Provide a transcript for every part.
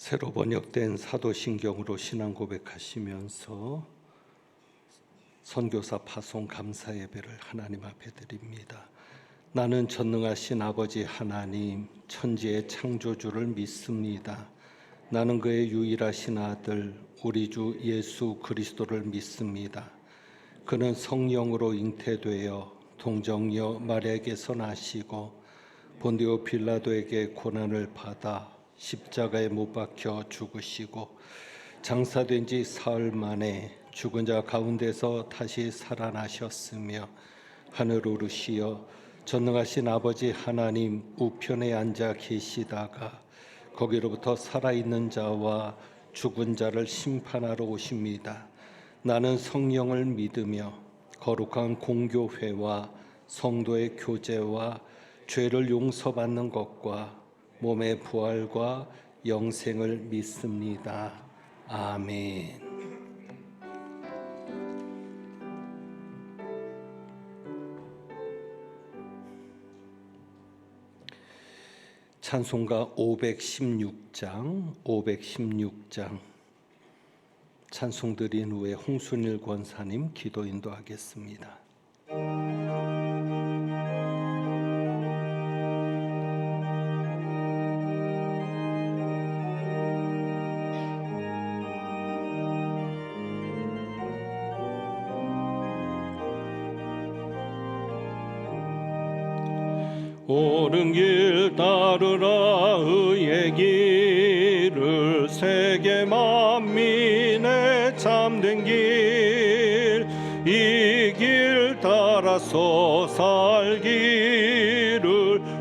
새로 번역된 사도신경으로 신앙 고백하시면서 선교사 파송 감사 예배를 하나님 앞에 드립니다. 나는 전능하신 아버지 하나님, 천지의 창조주를 믿습니다. 나는 그의 유일하신 아들, 우리 주 예수 그리스도를 믿습니다. 그는 성령으로 잉태되어 동정녀 마리아에게서 나시고 본디오 빌라도에게 고난을 받아 십자가에 못 박혀 죽으시고 장사된 지 사흘 만에 죽은 자 가운데서 다시 살아나셨으며 하늘 오르시어 전능하신 아버지 하나님 우편에 앉아 계시다가 거기로부터 살아있는 자와 죽은 자를 심판하러 오십니다. 나는 성령을 믿으며 거룩한 공교회와 성도의 교제와 죄를 용서받는 것과 몸의 부활과 영생을 믿습니다. 아멘. 찬송가 516장 찬송 드린 후에 홍순일 권사님 기도 인도하겠습니다. 옳은 길 따르라 의의 길을 세계 만민의 참된 길 이 길 따라서 살기를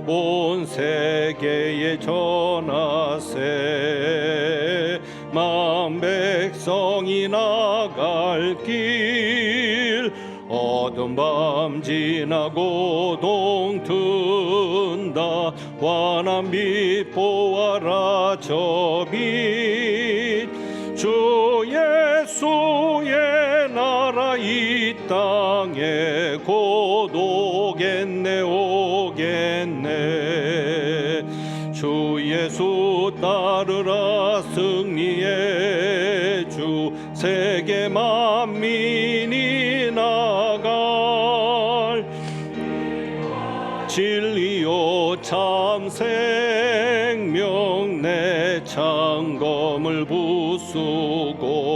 온 세계에 전하세 만 백성이 나갈 길 어두운 밤 지나고 동튼다 환한 빛 보아라 저 빛 주 예수의 나라 이 땅에 곧 오겠네 주 예수 따르라 승리의 주 세계 만민이 나갈 진리요 참 생명 내 창검을 부수고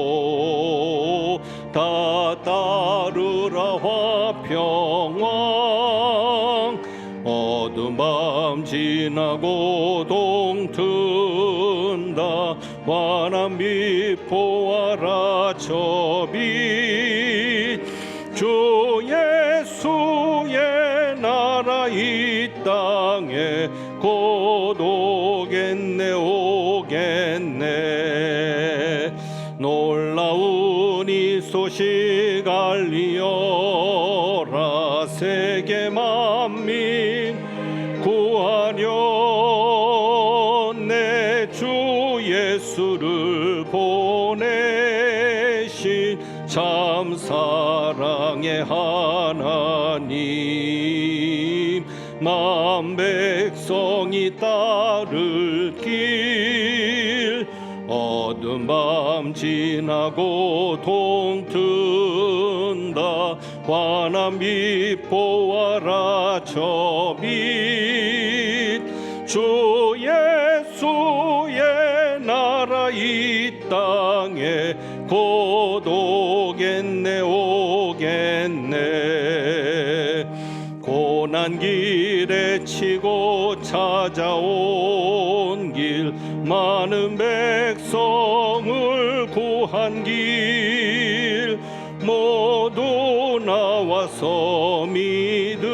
다 따르라 화평왕 어두운 밤 지나고 동튼다 환한 빛 보아라 저 빛 주 예수의 나라 이 땅에 곧 오겠네 놀라운 이 소식 알리어라 세계 만민 구하려 내 주 예수를 보내신 참 사랑의 하나님 만 백성이 따를 길 어두운 밤 지나고 동튼다 환한 빛 보아라 저 빛 주 예수의 나라 이 땅에 곧 오겠네 고난 길에 치고 찾아온 길 많은 백성을 구한 길 모두 나와서 믿으면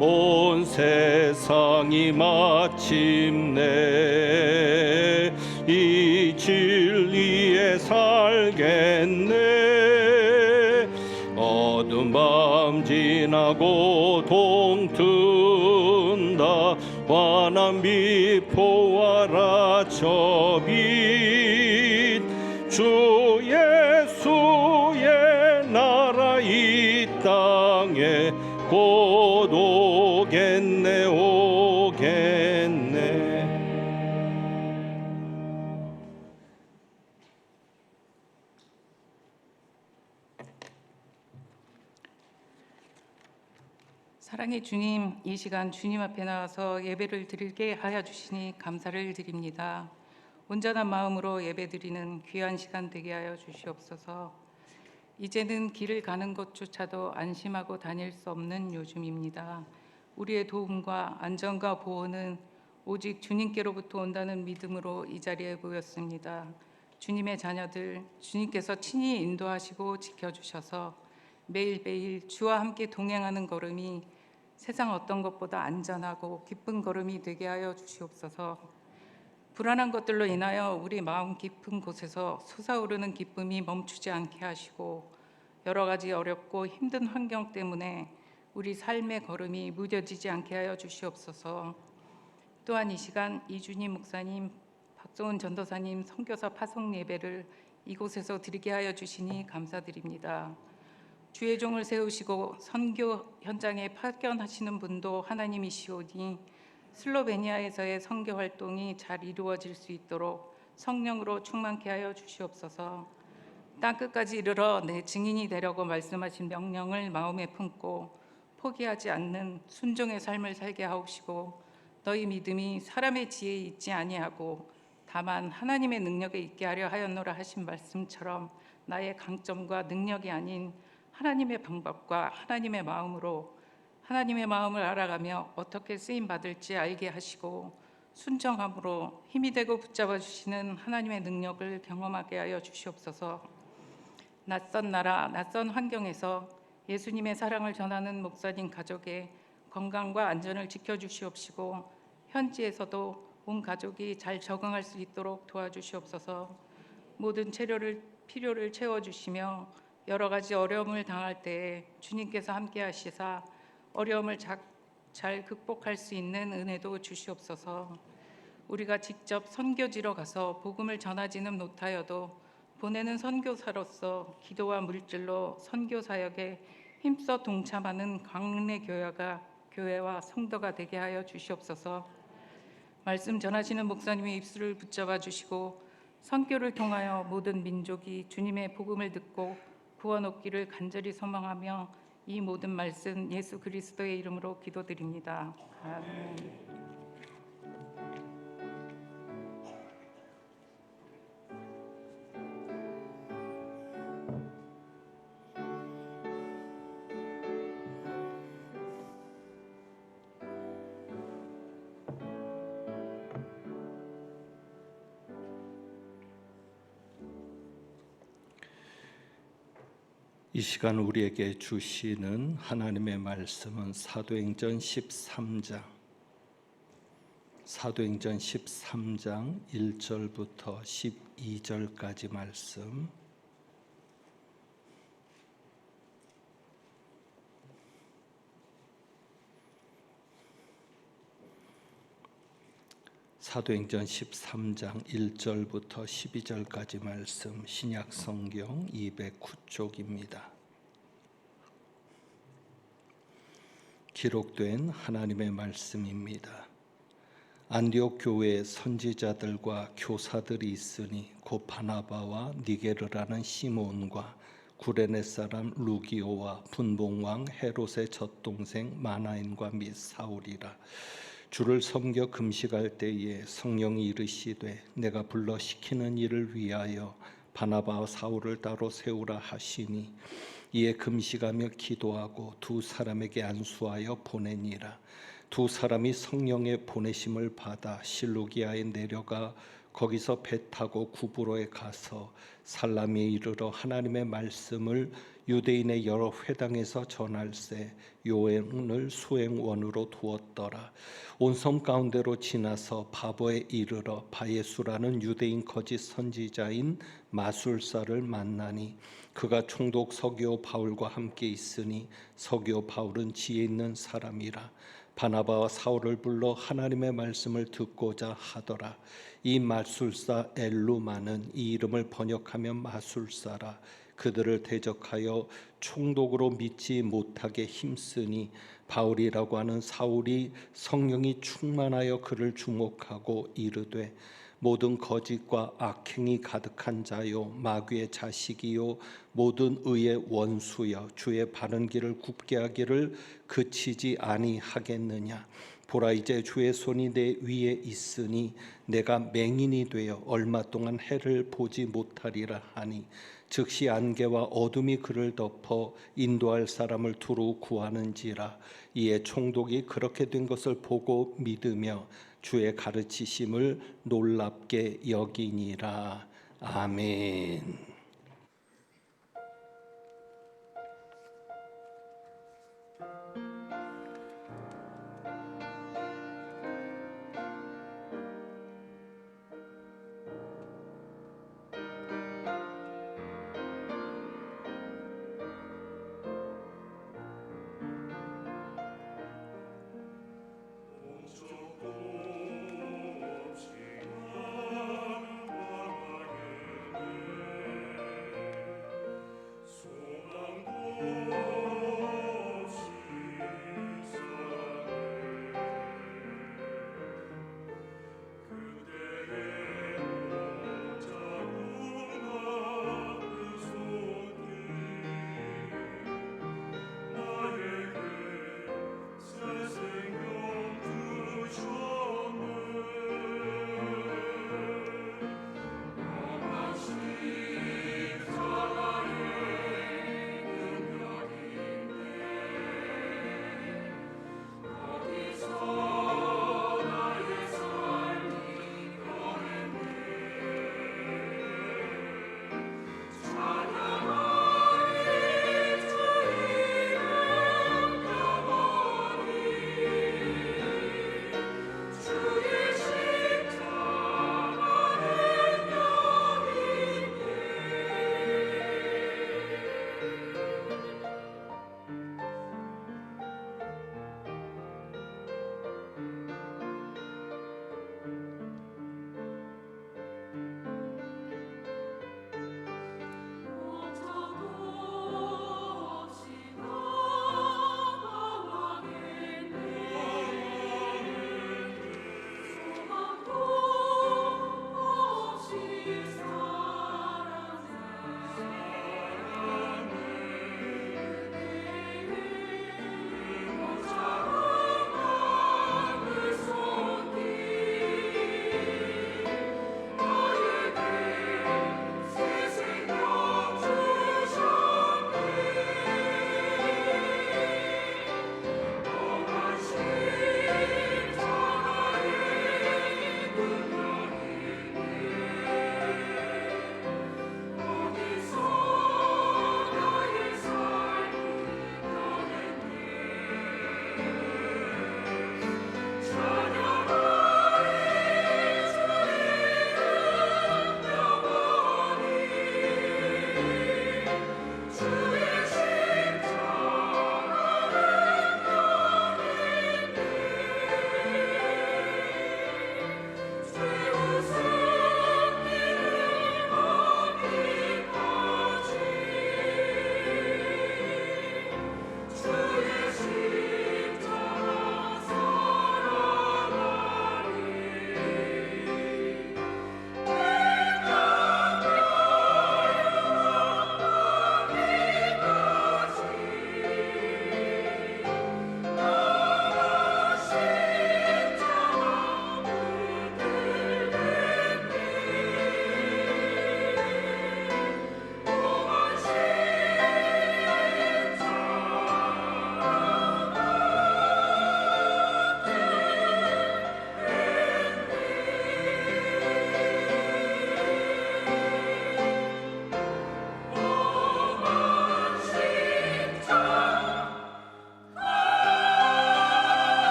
온 세상이 마침내 이 진리에 살겠네 어두운 밤 지나고 동튼다 환한 빛 보아라 저 빛 주 예수의 나라 이 땅에 곧 오겠네 사랑의 주님, 이 시간 주님 앞에 나와서 예배를 드리게 하여 주시니 감사를 드립니다. 온전한 마음으로 예배드리는 귀한 시간 되게 하여 주시옵소서. 이제는 길을 가는 것조차도 안심하고 다닐 수 없는 요즘입니다. 우리의 도움과 안전과 보호는 오직 주님께로부터 온다는 믿음으로 이 자리에 모였습니다. 주님의 자녀들, 주님께서 친히 인도하시고 지켜주셔서 매일매일 주와 함께 동행하는 걸음이 세상 어떤 것보다 안전하고 기쁜 걸음이 되게 하여 주시옵소서. 불안한 것들로 인하여 우리 마음 깊은 곳에서 솟아오르는 기쁨이 멈추지 않게 하시고, 여러 가지 어렵고 힘든 환경 때문에 우리 삶의 걸음이 무뎌지지 않게 하여 주시옵소서. 또한 이 시간 이준희 목사님, 박소은 전도사님 선교사 파송 예배를 이곳에서 드리게 하여 주시니 감사드립니다. 주의 종을 세우시고 선교 현장에 파견하시는 분도 하나님이시오니 슬로베니아에서의 선교 활동이 잘 이루어질 수 있도록 성령으로 충만케 하여 주시옵소서. 땅끝까지 이르러 내 증인이 되려고 말씀하신 명령을 마음에 품고 포기하지 않는 순종의 삶을 살게 하옵시고, 너희 믿음이 사람의 지혜에 있지 아니하고 다만 하나님의 능력에 있게 하려 하였노라 하신 말씀처럼 나의 강점과 능력이 아닌 하나님의 방법과 하나님의 마음으로 하나님의 마음을 알아가며 어떻게 쓰임 받을지 알게 하시고, 순정함으로 힘이 되고 붙잡아 주시는 하나님의 능력을 경험하게 하여 주시옵소서. 낯선 나라, 낯선 환경에서 예수님의 사랑을 전하는 목사님 가족의 건강과 안전을 지켜주시옵시고, 현지에서도 온 가족이 잘 적응할 수 있도록 도와주시옵소서. 모든 필요를 채워주시며 여러 가지 어려움을 당할 때에 주님께서 함께 하시사 어려움을 잘 극복할 수 있는 은혜도 주시옵소서. 우리가 직접 선교지로 가서 복음을 전하지는 못하여도 보내는 선교사로서 기도와 물질로 선교 사역에 힘써 동참하는 광내 교회와 성도가 되게 하여 주시옵소서. 말씀 전하시는 목사님의 입술을 붙잡아 주시고 선교를 통하여 모든 민족이 주님의 복음을 듣고 구원 얻기를 간절히 소망하며 이 모든 말씀 예수 그리스도의 이름으로 기도드립니다. 아멘. 이 시간 우리에게 주시는 하나님의 말씀은 사도행전 13장 1절부터 12절까지 말씀. 사도행전 13장 1절부터 12절까지 말씀, 신약 성경 209쪽입니다. 기록된 하나님의 말씀입니다. 안디옥 교회에 선지자들과 교사들이 있으니 곧 바나바와 니게르라는 시몬과 구레네 사람 루기오와 분봉왕 헤롯의 젖동생 마나엔과 및 사울이라. 주를 섬겨 금식할 때에 성령이 이르시되 내가 불러 시키는 일을 위하여 바나바와 사울을 따로 세우라 하시니, 이에 금식하며 기도하고 두 사람에게 안수하여 보내니라. 두 사람이 성령의 보내심을 받아 실루기아에 내려가 거기서 배 타고 구브로에 가서 살라미에 이르러 하나님의 말씀을 유대인의 여러 회당에서 전할세 요행을 수행원으로 두었더라. 온 섬 가운데로 지나서 바보에 이르러 바예수라는 유대인 거짓 선지자인 마술사를 만나니, 그가 총독 서기오 바울과 함께 있으니 서기오 바울은 지혜 있는 사람이라. 바나바와 사울을 불러 하나님의 말씀을 듣고자 하더라. 이 마술사 엘루마는 이 이름을 번역하면 마술사라. 그들을 대적하여 총독으로 믿지 못하게 힘쓰니, 바울이라고 하는 사울이 성령이 충만하여 그를 주목하고 이르되, 모든 거짓과 악행이 가득한 자요 마귀의 자식이요 모든 의의 원수여 주의 바른 길을 굽게 하기를 그치지 아니하겠느냐. 보라, 이제 주의 손이 내 위에 있으니 내가 맹인이 되어 얼마 동안 해를 보지 못하리라 하니, 즉시 안개와 어둠이 그를 덮어 인도할 사람을 두루 구하는지라. 이에 총독이 그렇게 된 것을 보고 믿으며 주의 가르치심을 놀랍게 여기니라. 아멘.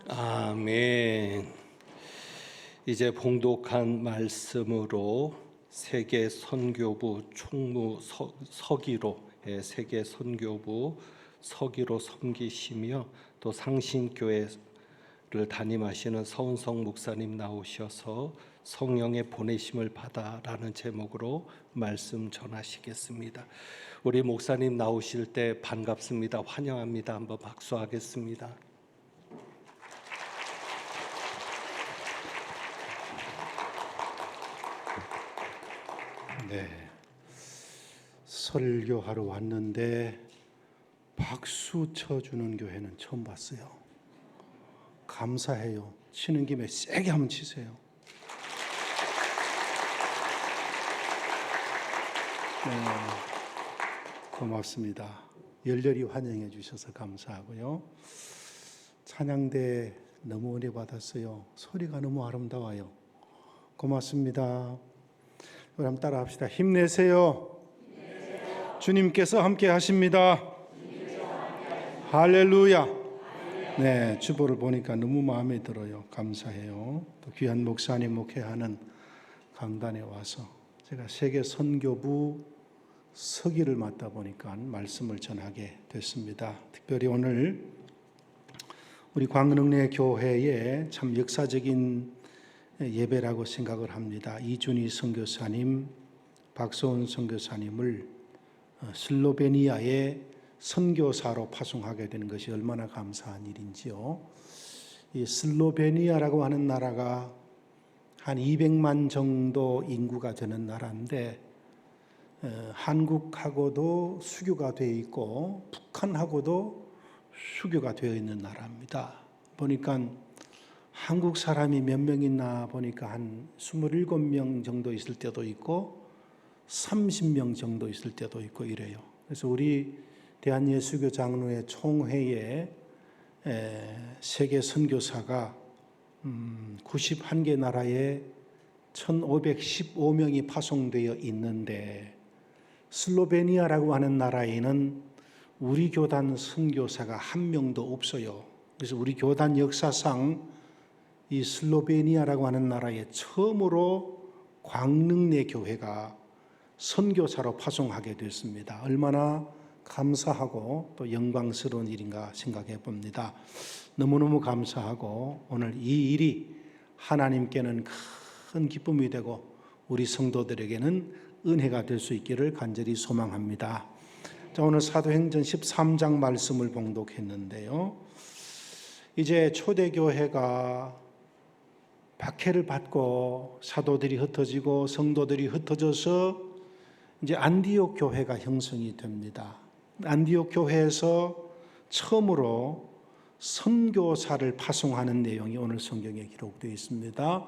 아멘. 이제 봉독한 말씀으로 세계 선교부 총무 서기로 세계 선교부 서기로 섬기시며 또 상신교회 담임하시는 서운성 목사님 나오셔서 성령의 보내심을 받아라는 제목으로 말씀 전하시겠습니다. 우리 목사님 나오실 때 반갑습니다. 환영합니다. 한번 박수하겠습니다. 네, 설교하러 왔는데 박수 쳐주는 교회는 처음 봤어요. 감사해요. 치는 김에 세게 한번 치세요. 네, 고맙습니다. 열렬히 환영해 주셔서 감사하고요. 찬양대 너무 은혜 받았어요. 소리가 너무 아름다워요. 고맙습니다. 우리 한번 따라 합시다. 힘내세요. 주님께서 함께 하십니다. 할렐루야. 네, 주보를 보니까 너무 마음에 들어요. 감사해요. 또 귀한 목사님 목회하는 강단에 와서 제가 세계 선교부 서기를 맡다 보니까 말씀을 전하게 됐습니다. 특별히 오늘 우리 광릉내 교회에 참 역사적인 예배라고 생각을 합니다. 이준희 선교사님, 박소은 선교사님을 슬로베니아에 선교사로 파송하게 되는 것이 얼마나 감사한 일인지요. 이 슬로베니아라고 하는 나라가 한 200만 정도 인구가 되는 나라인데 한국하고도 수교가 되어 있고 북한하고도 수교가 되어 있는 나라입니다. 보니까 한국 사람이 몇 명 있나 보니까 한 27명 정도 있을 때도 있고 30명 정도 있을 때도 있고 이래요. 그래서 우리 대한예수교 장로회 총회에 세계 선교사가 91개 나라에 1515명이 파송되어 있는데 슬로베니아라고 하는 나라에는 우리 교단 선교사가 한 명도 없어요. 그래서 우리 교단 역사상 이 슬로베니아라고 하는 나라에 처음으로 광릉내 교회가 선교사로 파송하게 됐습니다. 얼마나 감사하고 또 영광스러운 일인가 생각해 봅니다. 너무너무 감사하고 오늘 이 일이 하나님께는 큰 기쁨이 되고 우리 성도들에게는 은혜가 될 수 있기를 간절히 소망합니다. 자, 오늘 사도행전 13장 말씀을 봉독했는데요. 이제 초대교회가 박해를 받고 사도들이 흩어지고 성도들이 흩어져서 이제 안디옥 교회가 형성이 됩니다. 안디옥 교회에서 처음으로 선교사를 파송하는 내용이 오늘 성경에 기록되어 있습니다.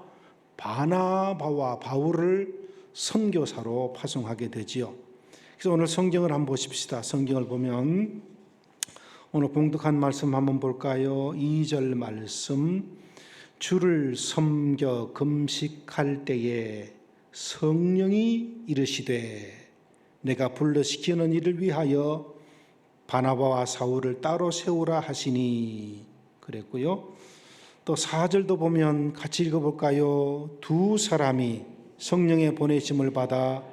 바나바와 바울을 선교사로 파송하게 되지요. 그래서 오늘 성경을 한번 보십시다. 성경을 보면 오늘 봉독한 말씀 한번 볼까요? 2절 말씀. 주를 섬겨 금식할 때에 성령이 이르시되 내가 불러시키는 이를 위하여 바나바와 사울을 따로 세우라 하시니 그랬고요. 또 4절도 보면 같이 읽어볼까요? 두 사람이 성령의 보내심을 받아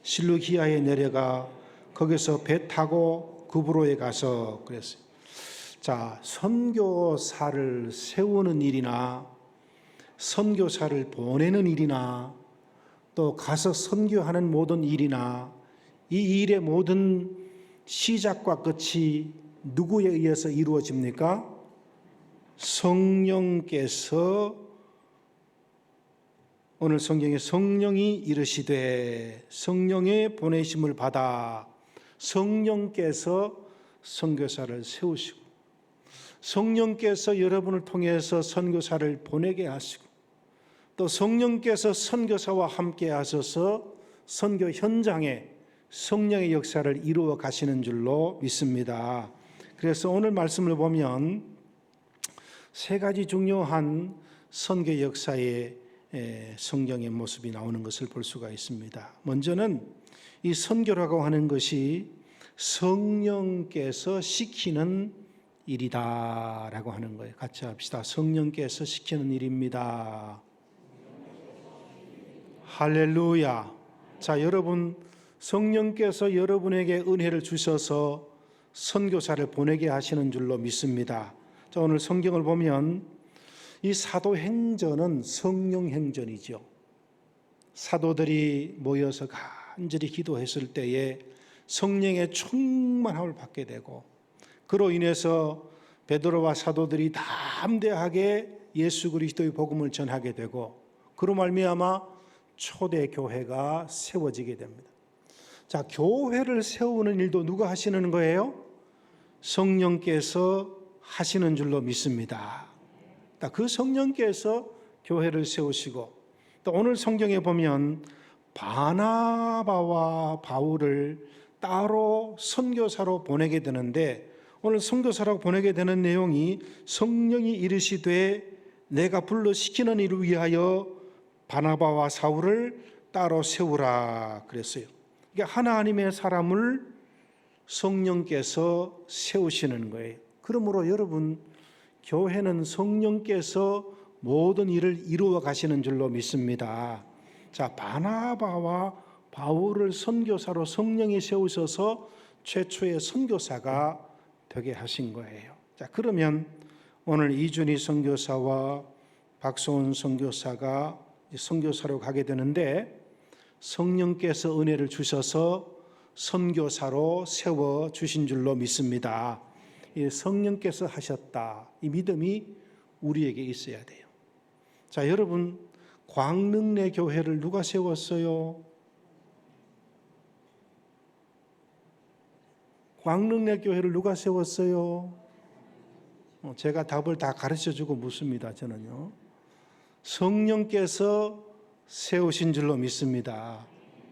실루기아에 내려가 거기서 배 타고 구브로에 가서 그랬어요. 자, 선교사를 세우는 일이나 선교사를 보내는 일이나 또 가서 선교하는 모든 일이나 이 일의 모든 시작과 끝이 누구에 의해서 이루어집니까? 성령께서 오늘 성경에 성령이 이르시되 성령의 보내심을 받아 성령께서 선교사를 세우시고 성령께서 여러분을 통해서 선교사를 보내게 하시고 또 성령께서 선교사와 함께 하셔서 선교 현장에 성령의 역사를 이루어 가시는 줄로 믿습니다. 그래서 오늘 말씀을 보면 세 가지 중요한 선교 역사의 성경의 모습이 나오는 것을 볼 수가 있습니다. 먼저는 이 선교라고 하는 것이 성령께서 시키는 일이다라고 하는 거예요. 같이 합시다. 성령께서 시키는 일입니다. 할렐루야. 자, 여러분 성령께서 여러분에게 은혜를 주셔서 선교사를 보내게 하시는 줄로 믿습니다. 자, 오늘 성경을 보면 이 사도행전은 성령행전이죠. 사도들이 모여서 간절히 기도했을 때에 성령의 충만함을 받게 되고, 그로 인해서 베드로와 사도들이 담대하게 예수 그리스도의 복음을 전하게 되고, 그로 말미암아 초대 교회가 세워지게 됩니다. 자, 교회를 세우는 일도 누가 하시는 거예요? 성령께서 하시는 줄로 믿습니다. 그 성령께서 교회를 세우시고, 또 오늘 성경에 보면 바나바와 바울을 따로 선교사로 보내게 되는데, 오늘 선교사로 보내게 되는 내용이 성령이 이르시되 내가 불러 시키는 일을 위하여 바나바와 사울을 따로 세우라 그랬어요. 그러니까 하나님의 사람을 성령께서 세우시는 거예요. 그러므로 여러분, 교회는 성령께서 모든 일을 이루어 가시는 줄로 믿습니다. 자, 바나바와 바울을 선교사로 성령이 세우셔서 최초의 선교사가 되게 하신 거예요. 자, 그러면 오늘 이준희 선교사와 박소은 선교사가 선교사로 가게 되는데, 성령께서 은혜를 주셔서 선교사로 세워 주신 줄로 믿습니다. 성령께서 하셨다, 이 믿음이 우리에게 있어야 돼요. 자, 여러분, 광릉내 교회를 누가 세웠어요? 광릉내 교회를 누가 세웠어요? 제가 답을 다 가르쳐주고 묻습니다. 저는요, 성령께서 세우신 줄로 믿습니다.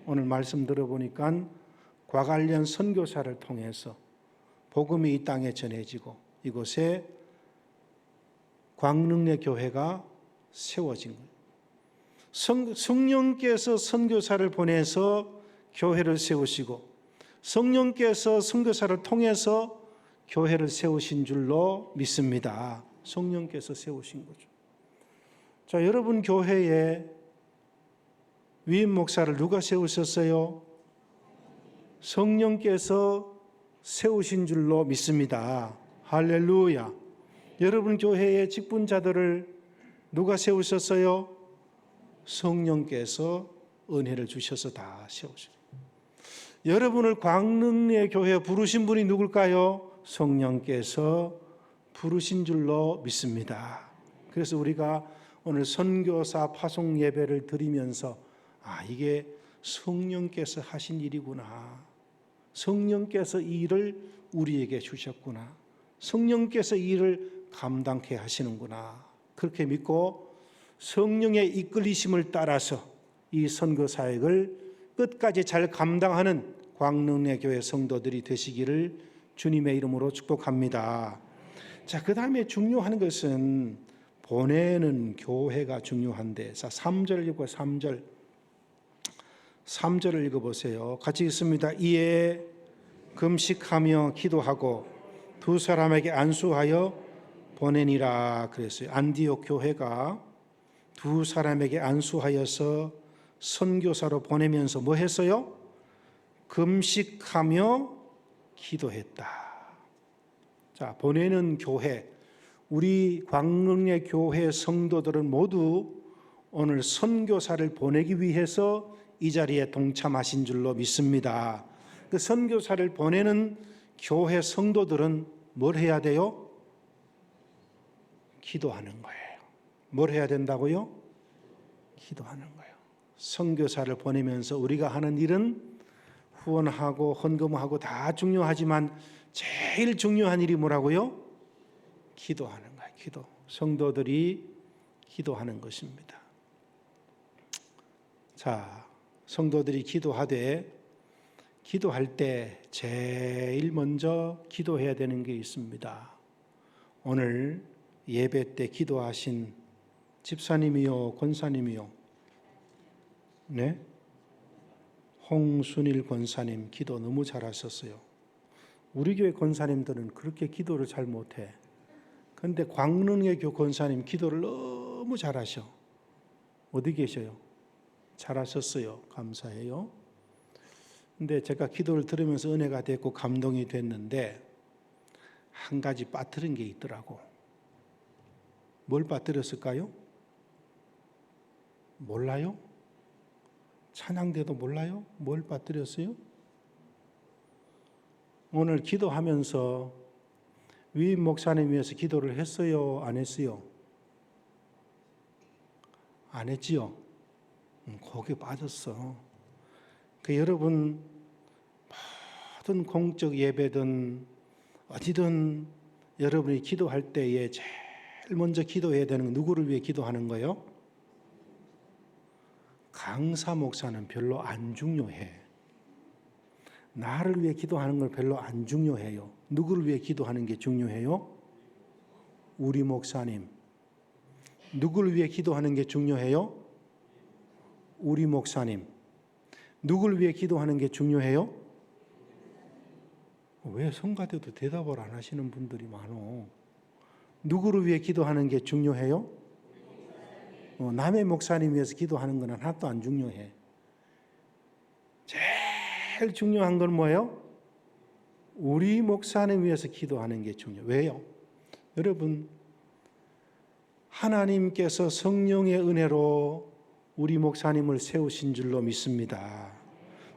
오늘 말씀 들어보니까 과관련 선교사를 통해서 복음이 이 땅에 전해지고 이곳에 광릉내 교회가 세워진 거예요. 성령께서 선교사를 보내서 교회를 세우시고, 성령께서 선교사를 통해서 교회를 세우신 줄로 믿습니다. 성령께서 세우신 거죠. 자, 여러분 교회에 위임 목사를 누가 세우셨어요? 성령께서 세우신 줄로 믿습니다. 할렐루야. 여러분 교회의 직분자들을 누가 세우셨어요? 성령께서 은혜를 주셔서 다 세우셨어요. 여러분을 광릉내 교회에 부르신 분이 누굴까요? 성령께서 부르신 줄로 믿습니다. 그래서 우리가 오늘 선교사 파송 예배를 드리면서 이게 성령께서 하신 일이구나, 성령께서 이 일을 우리에게 주셨구나, 성령께서 이 일을 감당케 하시는구나, 그렇게 믿고 성령의 이끌리심을 따라서 이 선교 사역을 끝까지 잘 감당하는 광릉내 교회 성도들이 되시기를 주님의 이름으로 축복합니다. 자, 그 다음에 중요한 것은 보내는 교회가 중요한데, 자, 3절 읽고 3절을 읽어보세요. 같이 읽습니다. 이에 금식하며 기도하고 두 사람에게 안수하여 보내니라 그랬어요. 안디옥 교회가 두 사람에게 안수하여서 선교사로 보내면서 뭐 했어요? 금식하며 기도했다. 자, 보내는 교회, 우리 광릉의 교회 성도들은 모두 오늘 선교사를 보내기 위해서 이 자리에 동참하신 줄로 믿습니다. 그 선교사를 보내는 교회 성도들은 뭘 해야 돼요? 기도하는 거예요. 뭘 해야 된다고요? 기도하는 거예요. 선교사를 보내면서 우리가 하는 일은 후원하고 헌금하고 다 중요하지만 제일 중요한 일이 뭐라고요? 기도하는 거예요. 기도. 성도들이 기도하는 것입니다. 자, 성도들이 기도하되, 기도할 때 제일 먼저 기도해야 되는 게 있습니다. 오늘 예배 때 기도하신 집사님이요, 권사님이요, 네? 홍순일 권사님 기도 너무 잘하셨어요. 우리 교회 권사님들은 그렇게 기도를 잘 못해. 그런데 광릉의 교회 권사님 기도를 너무 잘하셔. 어디 계셔요? 잘하셨어요. 감사해요. 근데 제가 기도를 들으면서 은혜가 됐고 감동이 됐는데 한 가지 빠뜨린 게 있더라고. 뭘 빠뜨렸을까요? 몰라요? 찬양대도 몰라요? 뭘 빠뜨렸어요? 오늘 기도하면서 위임 목사님 위해서 기도를 했어요? 안 했어요? 안 했지요? 거기에 빠졌어. 여러분 모든 공적 예배든 어디든 여러분이 기도할 때에 제일 먼저 기도해야 되는 건 누구를 위해 기도하는 거예요? 강사 목사는 별로 안 중요해. 나를 위해 기도하는 건 별로 안 중요해요. 누구를 위해 기도하는 게 중요해요? 우리 목사님. 누구를 위해 기도하는 게 중요해요? 우리 목사님. 누구를 위해 기도하는 게 중요해요? 왜 성가대도 대답을 안 하시는 분들이 많어? 누구를 위해 기도하는 게 중요해요? 남의 목사님 위해서 기도하는 건 하나도 안 중요해. 제일 중요한 건 뭐예요? 우리 목사님 위해서 기도하는 게 중요해요. 왜요? 여러분, 하나님께서 성령의 은혜로 우리 목사님을 세우신 줄로 믿습니다.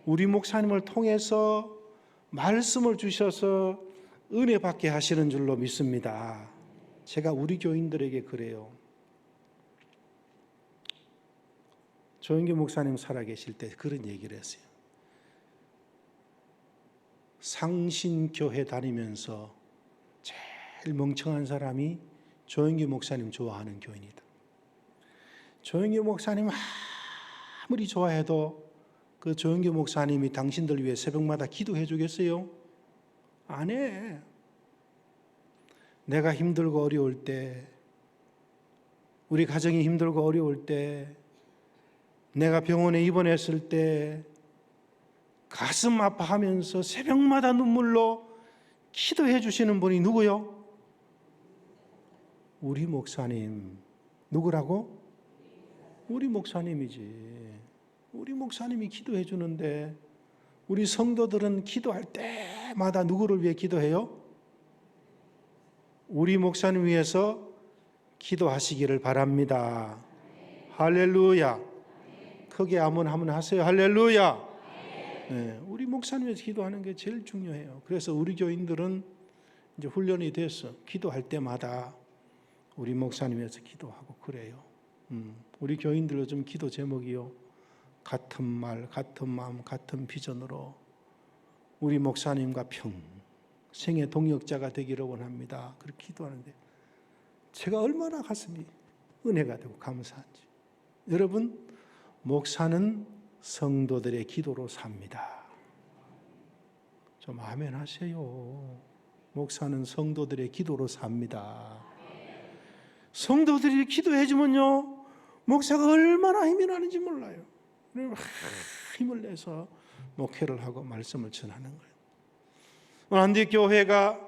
우리 목사님을 통해서 말씀을 주셔서 은혜 받게 하시는 줄로 믿습니다. 제가 우리 교인들에게 그래요. 조영기 목사님 살아계실 때 그런 얘기를 했어요. 상신교회 다니면서 제일 멍청한 사람이 조영기 목사님 좋아하는 교인이다. 조영기 목사님 아무리 좋아해도 그 조영기 목사님이 당신들 위해 새벽마다 기도해 주겠어요? 안 해. 내가 힘들고 어려울 때, 우리 가정이 힘들고 어려울 때, 내가 병원에 입원했을 때 가슴 아파하면서 새벽마다 눈물로 기도해 주시는 분이 누구요? 우리 목사님. 누구라고? 우리 목사님이지. 우리 목사님이 기도해 주는데 우리 성도들은 기도할 때마다 누구를 위해 기도해요? 우리 목사님 위해서 기도하시기를 바랍니다. 할렐루야. 크게 아멘 한번 하세요. 할렐루야. 네, 우리 목사님 위해서 기도하는 게 제일 중요해요. 그래서 우리 교인들은 이제 훈련이 됐어. 기도할 때마다 우리 목사님 위해서 기도하고 그래요. 우리 교인들도 좀 기도 제목이요. 같은 말, 같은 마음, 같은 비전으로 우리 목사님과 평생의 동역자가 되기를 원합니다. 그렇게 기도하는데 제가 얼마나 가슴이 은혜가 되고 감사한지. 여러분, 목사는 성도들의 기도로 삽니다. 좀 아멘 하세요. 목사는 성도들의 기도로 삽니다. 성도들이 기도해 주면요, 목사가 얼마나 힘이 나는지 몰라요. 힘을 내서 목회를 하고 말씀을 전하는 거예요. 안디교회가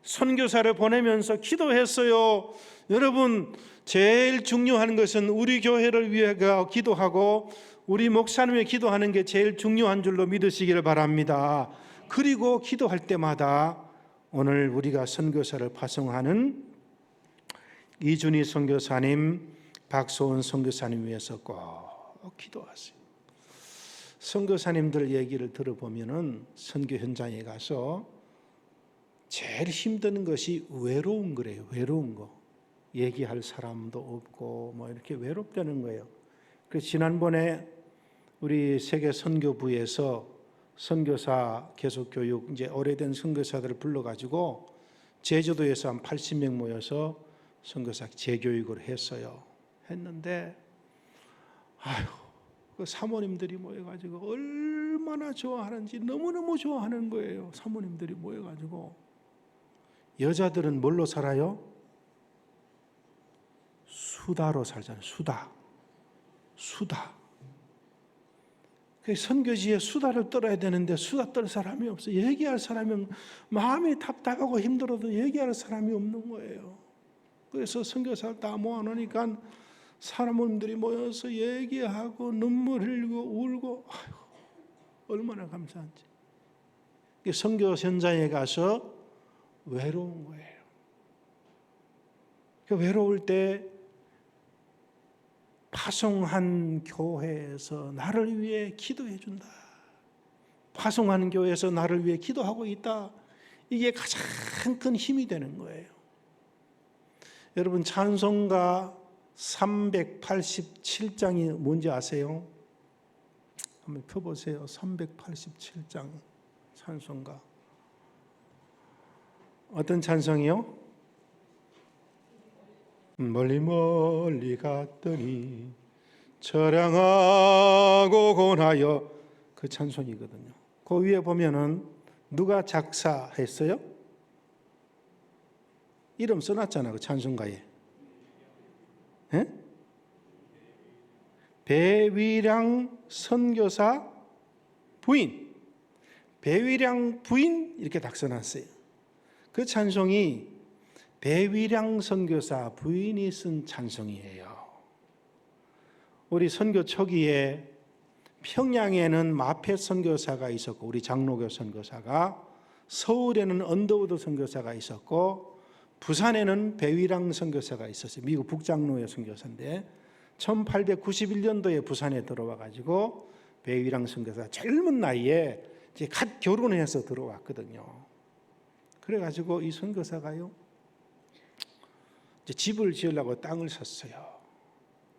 선교사를 보내면서 기도했어요. 여러분, 제일 중요한 것은 우리 교회를 위해 기도하고 우리 목사님을 기도하는 게 제일 중요한 줄로 믿으시기를 바랍니다. 그리고 기도할 때마다 오늘 우리가 선교사를 파송하는 이준희 선교사님, 박소은 선교사님 위해서 꼭 기도하세요. 선교사님들 얘기를 들어보면은 선교 현장에 가서 제일 힘든 것이 외로운 거래요. 외로운 거. 얘기할 사람도 없고 뭐 이렇게 외롭다는 거예요. 그래서 지난번에 우리 세계 선교부에서 선교사 계속 교육, 이제 오래된 선교사들을 불러가지고 제주도에서 한 80명 모여서 선교사 재교육을 했어요. 했는데 그 사모님들이 모여가지고 얼마나 좋아하는지 너무너무 좋아하는 거예요. 사모님들이 모여가지고. 여자들은 뭘로 살아요? 수다로 살잖아요. 수다. 선교지에 수다를 떨어야 되는데 수다 떨 사람이 없어요. 얘기할 사람이, 마음이 답답하고 힘들어도 얘기할 사람이 없는 거예요. 그래서 선교사를 다 모아놓으니까 사람들이 모여서 얘기하고 눈물 흘리고 울고, 얼마나 감사한지. 선교 현장에 가서 외로운 거예요. 외로울 때 파송한 교회에서 나를 위해 기도해 준다. 파송하는 교회에서 나를 위해 기도하고 있다. 이게 가장 큰 힘이 되는 거예요. 여러분, 찬송가 387장이 뭔지 아세요? 한번 펴보세요. 387장 찬송가. 어떤 찬송이요? 멀리 멀리 갔더니 처량하고 고나여, 그 찬송이거든요. 그 위에 보면은 누가 작사했어요? 이름 써놨잖아, 그 찬송가에. 예? 배위량 선교사 부인, 배위량 부인 이렇게 딱 써놨어요. 그 찬송이 배위량 선교사 부인이 쓴 찬송이에요. 우리 선교 초기에 평양에는 마페 선교사가 있었고, 우리 장로교 선교사가, 서울에는 언더우드 선교사가 있었고, 부산에는 배위량 선교사가 있었어요. 미국 북장로의 선교사인데 1891년도에 부산에 들어와 가지고 배위량 선교사 젊은 나이에 이제 갓 결혼해서 들어왔거든요. 그래 가지고 이 선교사가요, 이제 집을 지으려고 땅을 샀어요.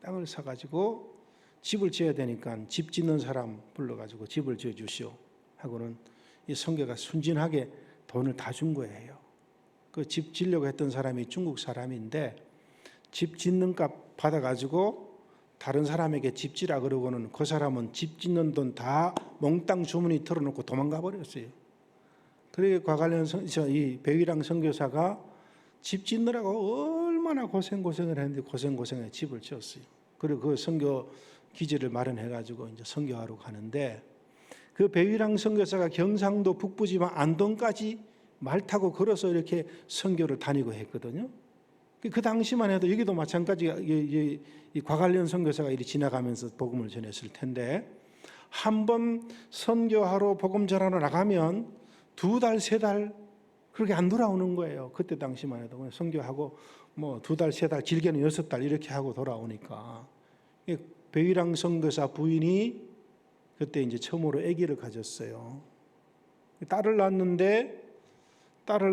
땅을 사 가지고 집을 지어야 되니까 집 짓는 사람 불러 가지고 집을 지어 주시오 하고는 이 선교가 순진하게 돈을 다 준 거예요. 그 집 지려고 했던 사람이 중국 사람인데 집 짓는 값 받아가지고 다른 사람에게 집 지라 그러고는 그 사람은 집 짓는 돈 다 몽땅 주머니 털어놓고 도망가 버렸어요. 그러게 과관련 이 배위량 선교사가 집 짓느라고 얼마나 고생을 했는데 고생해 집을 지었어요. 그리고 그 선교 기지를 마련해가지고 이제 선교하러 가는데, 그 배위량 선교사가 경상도 북부지방 안동까지 말 타고 걸어서 이렇게 선교를 다니고 했거든요. 그 당시만 해도 여기도 마찬가지, 이 과관련 선교사가 이리 지나가면서 복음을 전했을 텐데, 한 번 선교하러 복음 전하러 나가면 2달, 3달 그렇게 안 돌아오는 거예요. 그때 당시만 해도 선교하고 뭐 2달, 3달, 길게는 6달 이렇게 하고 돌아오니까. 배위량 선교사 부인이 그때 이제 처음으로 아기를 가졌어요. 딸을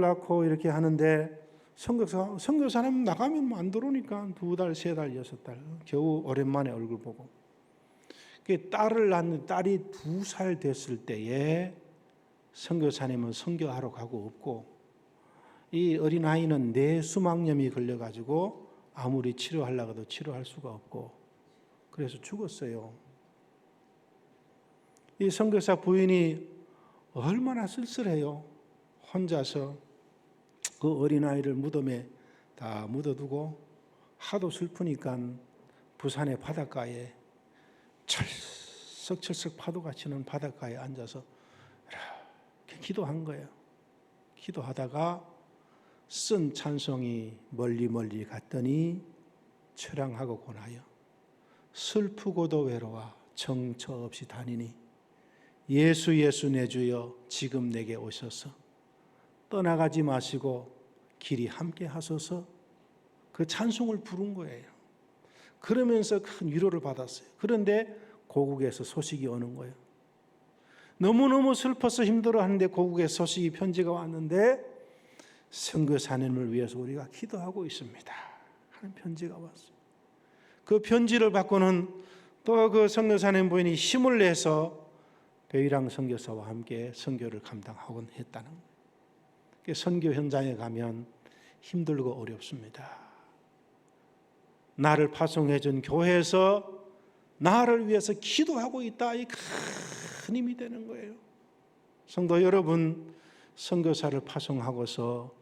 낳고 이렇게 하는데, 선교사님 나가면 안 들어오니까 2달, 3달, 6달 겨우 오랜만에 얼굴 보고. 딸을 낳는 딸이 2살 됐을 때에 선교사님은 선교하러 가고 없고, 이 어린아이는 뇌수막염이 걸려가지고 아무리 치료하려고 해도 치료할 수가 없고, 그래서 죽었어요. 이 선교사 부인이 얼마나 쓸쓸해요. 혼자서 그 어린아이를 무덤에 다 묻어두고 하도 슬프니까 부산의 바닷가에 철썩철썩 파도가 치는 바닷가에 앉아서 이렇게 기도한 거예요. 기도하다가 쓴 찬송이 멀리 멀리 갔더니 처량하고 고나여 슬프고도 외로워 정처 없이 다니니 예수 예수 내 주여 지금 내게 오셔서 떠나가지 마시고 길이 함께 하소서. 그 찬송을 부른 거예요. 그러면서 큰 위로를 받았어요. 그런데 고국에서 소식이 오는 거예요. 너무너무 슬퍼서 힘들어하는데 고국에서 소식이 편지가 왔는데, 선교사님을 위해서 우리가 기도하고 있습니다 하는 편지가 왔어요. 그 편지를 받고는 또 그 선교사님 부인이 힘을 내서 배위량 선교사와 함께 선교를 감당하곤 했다는 거예요. 선교 현장에 가면 힘들고 어렵습니다. 나를 파송해 준 교회에서 나를 위해서 기도하고 있다, 이 큰 힘이 되는 거예요. 성도 여러분, 선교사를 파송하고서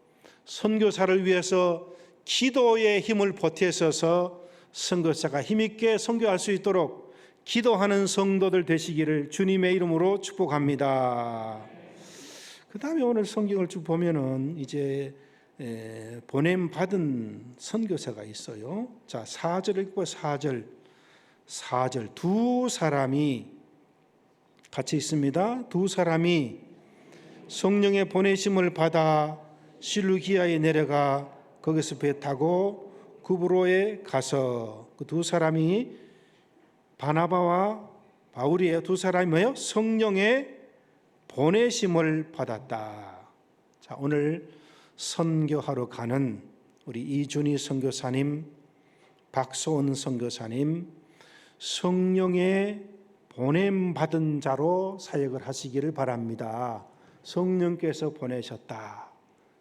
선교사를 위해서 기도의 힘을 보태서서 선교사가 힘있게 선교할 수 있도록 기도하는 성도들 되시기를 주님의 이름으로 축복합니다. 그 다음에 오늘 성경을 쭉 보면은 이제 보냄 받은 선교사가 있어요. 자, 4절 읽고 4절 두 사람이 같이 있습니다. 두 사람이 성령의 보내심을 받아 실루기아에 내려가 거기서 배 타고 구브로에 가서 그 두 사람이 바나바와 바울이에요. 두 사람이 뭐예요? 성령의 보내심을 받았다. 자, 오늘 선교하러 가는 우리 이준희 선교사님, 박소은 선교사님, 성령의 보냄 받은 자로 사역을 하시기를 바랍니다. 성령께서 보내셨다.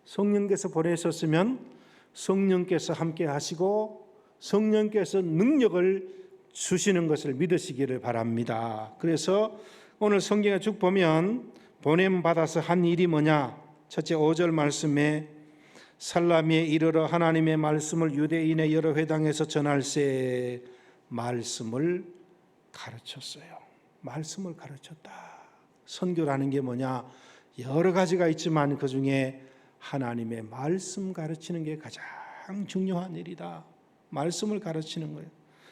성령께서 보내셨으면 성령께서 함께 하시고 성령께서 능력을 주시는 것을 믿으시기를 바랍니다. 그래서 오늘 성경에 쭉 보면 보냄 받아서 한 일이 뭐냐? 첫째 5절 말씀에 살라미에 이르러 하나님의 말씀을 유대인의 여러 회당에서 전할세 말씀을 가르쳤어요. 말씀을 가르쳤다. 선교라는 게 뭐냐? 여러 가지가 있지만 그 중에 하나님의 말씀 가르치는 게 가장 중요한 일이다. 말씀을 가르치는 거예요.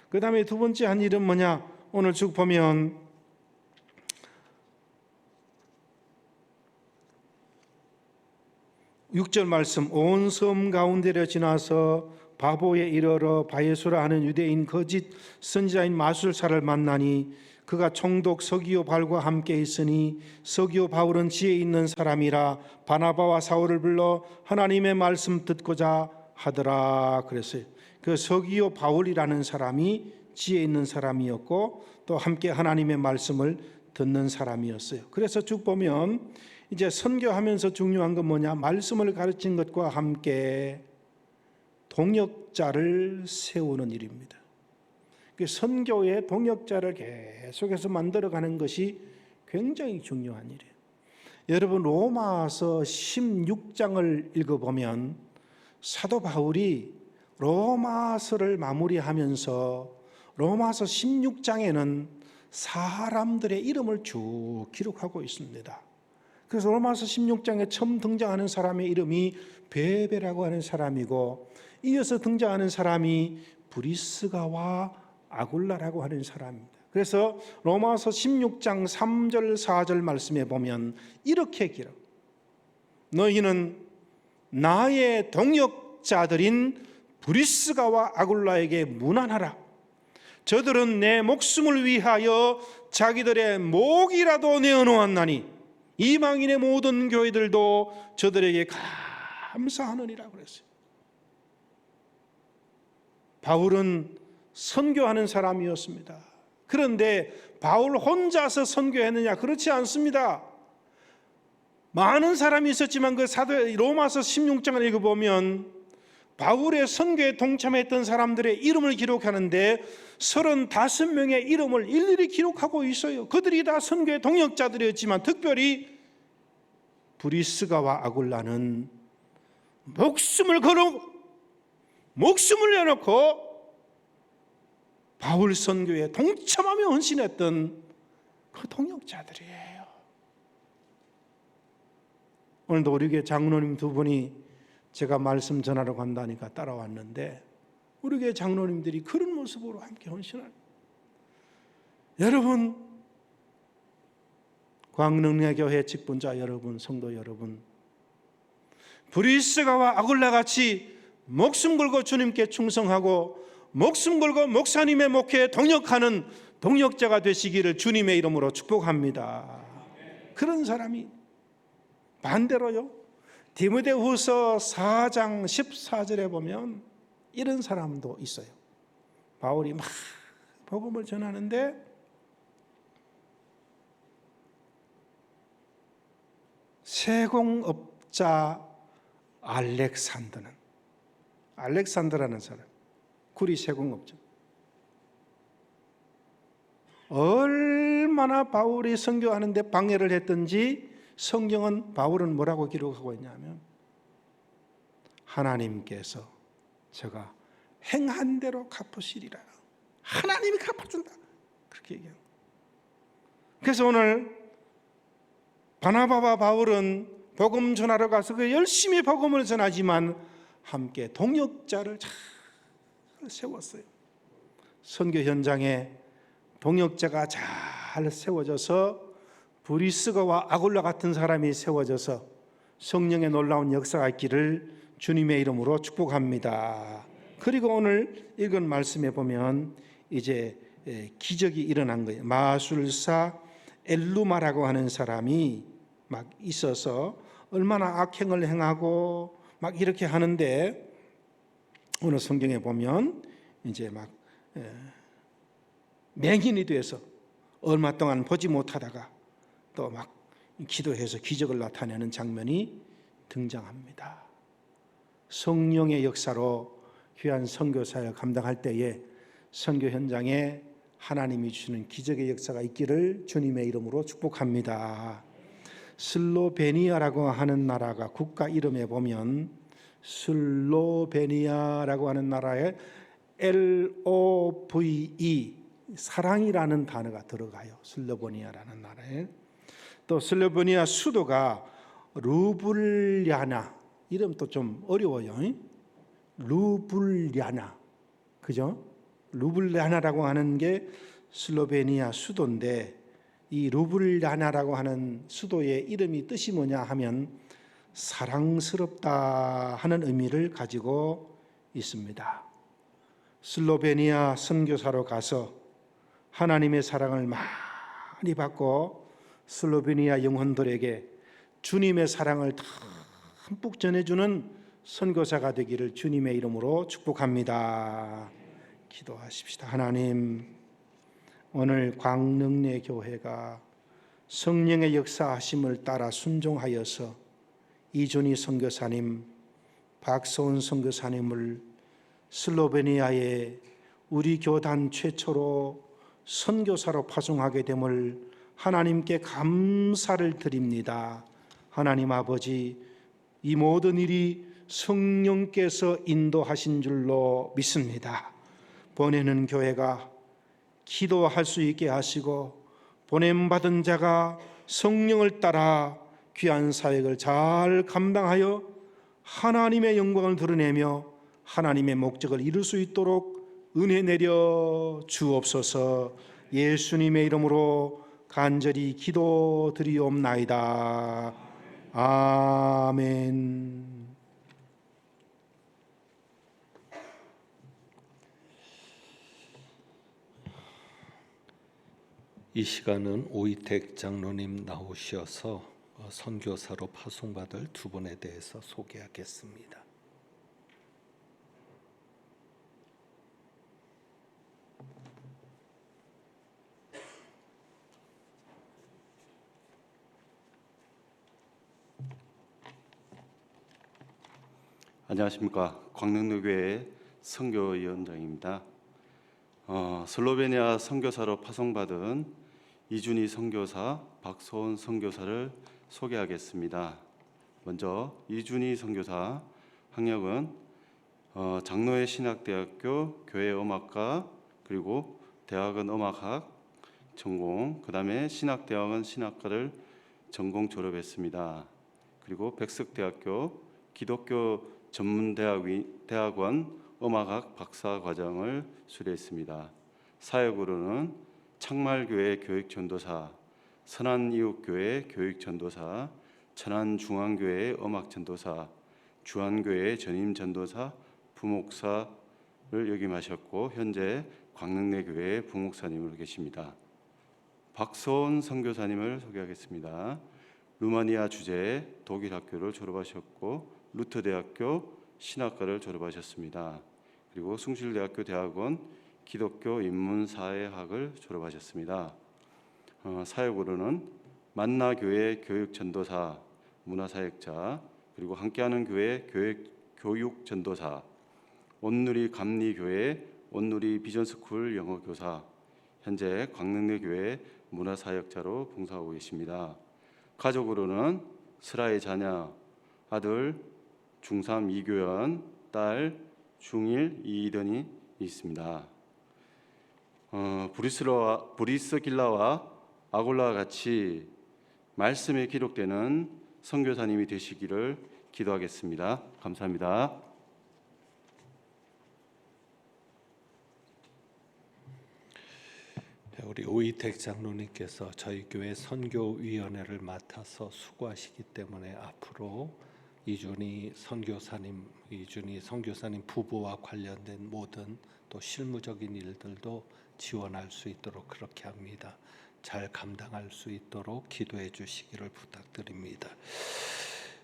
그 다음에 두 번째 한 일은 뭐냐? 오늘 쭉 보면 6절 말씀, 온 섬 가운데를 지나서 바보에 이르러 바예수라 하는 유대인 거짓 선지자인 마술사를 만나니 그가 총독 서기오 바울과 함께 있으니 서기오 바울은 지혜 있는 사람이라 바나바와 사울을 불러 하나님의 말씀 듣고자 하더라 그랬어요. 그 서기오 바울이라는 사람이 지혜 있는 사람이었고 또 함께 하나님의 말씀을 듣는 사람이었어요. 그래서 쭉 보면 이제 선교하면서 중요한 건 뭐냐? 말씀을 가르친 것과 함께 동역자를 세우는 일입니다. 선교의 동역자를 계속해서 만들어가는 것이 굉장히 중요한 일이에요. 여러분 로마서 16장을 읽어보면 사도 바울이 로마서를 마무리하면서 로마서 16장에는 사람들의 이름을 쭉 기록하고 있습니다. 그래서 로마서 16장에 처음 등장하는 사람의 이름이 베베라고 하는 사람이고 이어서 등장하는 사람이 브리스가와 아굴라라고 하는 사람입니다. 그래서 로마서 16장 3절 4절 말씀에 보면 이렇게 기록. 너희는 나의 동역자들인 브리스가와 아굴라에게 문안하라. 저들은 내 목숨을 위하여 자기들의 목이라도 내어놓았나니 이방인의 모든 교회들도 저들에게 감사하느니라 그랬어요. 바울은 선교하는 사람이었습니다. 그런데 바울 혼자서 선교했느냐? 그렇지 않습니다. 많은 사람이 있었지만 그 로마서 16장을 읽어보면 바울의 선교에 동참했던 사람들의 이름을 기록하는데 35명의 이름을 일일이 기록하고 있어요. 그들이 다 선교의 동역자들이었지만 특별히 브리스가와 아굴라는 목숨을 내놓고 바울 선교에 동참하며 헌신했던 그 동역자들이에요. 오늘도 우리 교회 장로님 두 분이 제가 말씀 전하러 간다니까 따라왔는데 우리 교회 장로님들이 그런 모습으로 함께 헌신하는 여러분, 광능례교회 직분자 여러분, 성도 여러분, 브리스가와 아굴라 같이 목숨 걸고 주님께 충성하고 목숨 걸고 목사님의 목회에 동역하는 동역자가 되시기를 주님의 이름으로 축복합니다. 그런 사람이 반대로요, 디모데후서 4장 14절에 보면 이런 사람도 있어요. 바울이 막 복음을 전하는데 세공업자 알렉산더라는 사람, 구리 세공업자, 얼마나 바울이 선교하는데 방해를 했던지 성경은 바울은 뭐라고 기록하고 있냐면 하나님께서 제가 행한 대로 갚으시리라. 하나님이 갚아준다. 그렇게 얘기합니다. 그래서 오늘 바나바와 바울은 복음 전하러 가서 그 열심히 복음을 전하지만 함께 동역자를 잘 세웠어요. 선교 현장에 동역자가 잘 세워져서 브리스가와 아굴라 같은 사람이 세워져서 성령의 놀라운 역사가 있기를 주님의 이름으로 축복합니다. 그리고 오늘 읽은 말씀에 보면 이제 기적이 일어난 거예요. 마술사 엘루마라고 하는 사람이 막 있어서 얼마나 악행을 행하고 막 이렇게 하는데, 오늘 성경에 보면 이제 막 맹인이 돼서 얼마 동안 보지 못하다가 또 막 기도해서 기적을 나타내는 장면이 등장합니다. 성령의 역사로 귀한 선교사를 감당할 때에 선교 현장에 하나님이 주시는 기적의 역사가 있기를 주님의 이름으로 축복합니다. 슬로베니아라고 하는 나라가 국가 이름에 보면 슬로베니아라고 하는 나라에 LOVE 사랑이라는 단어가 들어가요. 슬로베니아라는 나라에. 또 슬로베니아 수도가 루블리아나, 이름도 좀 어려워요. 루블리아나, 그죠? 루블리아나라고 하는 게 슬로베니아 수도인데, 이 루블리아나라고 하는 수도의 이름이 뜻이 뭐냐 하면 사랑스럽다 하는 의미를 가지고 있습니다. 슬로베니아 선교사로 가서 하나님의 사랑을 많이 받고 슬로베니아 영혼들에게 주님의 사랑을 듬뿍 전해주는 선교사가 되기를 주님의 이름으로 축복합니다. 기도하십시다. 하나님, 오늘 광능내 교회가 성령의 역사하심을 따라 순종하여서 이준희 선교사님, 박소은 선교사님을 슬로베니아에 우리 교단 최초로 선교사로 파송하게 됨을 하나님께 감사를 드립니다. 하나님 아버지, 이 모든 일이 성령께서 인도하신 줄로 믿습니다. 보내는 교회가 기도할 수 있게 하시고 보냄받은 자가 성령을 따라 귀한 사역을 잘 감당하여 하나님의 영광을 드러내며 하나님의 목적을 이룰 수 있도록 은혜 내려 주옵소서. 예수님의 이름으로 간절히 기도드리옵나이다. 아멘. 이 시간은 오이택 장로님 나오셔서 선교사로 파송받을 두 분에 대해서 소개하겠습니다. 안녕하십니까. 광릉교회 선교위원장입니다. 슬로베니아 선교사로 파송받은 이준희 선교사, 박소은 선교사를 소개하겠습니다. 먼저 이준희 선교사 학력은 장로회 신학대학교 교회음악과 그리고 대학원 음악학 전공, 그 다음에 신학대학원 신학과를 전공 졸업했습니다. 그리고 백석대학교 기독교 전문대학원 음악학 박사과정을 수료했습니다. 사역으로는 창말교회 교육전도사, 선한이웃교회 교육전도사, 천안중앙교회 음악전도사, 주한교회 전임전도사, 부목사를 역임하셨고 현재 광릉내교회 부목사님으로 계십니다. 박소은 선교사님을 소개하겠습니다. 루마니아 주재 독일 학교를 졸업하셨고 루터대학교 신학과를 졸업하셨습니다. 그리고 숭실대학교 대학원 기독교 인문사회학을 졸업하셨습니다. 사역으로는 만나교회 교육전도사, 문화사역자, 그리고 함께하는 교회 교육전도사, 온누리 감리교회 온누리 비전스쿨 영어교사, 현재 광릉내교회 문화사역자로 봉사하고 계십니다. 가족으로는 슬아의 자녀, 아들 중3 이교연, 딸 중1 이이던이 있습니다. 브리스길라와 아굴라와 같이 말씀에 기록되는 선교사님이 되시기를 기도하겠습니다. 감사합니다. 우리 오이택 장로님께서 저희 교회 선교위원회를 맡아서 수고하시기 때문에 앞으로 이준희 선교사님 부부와 관련된 모든 또 실무적인 일들도 지원할 수 있도록 그렇게 합니다. 잘 감당할 수 있도록 기도해 주시기를 부탁드립니다.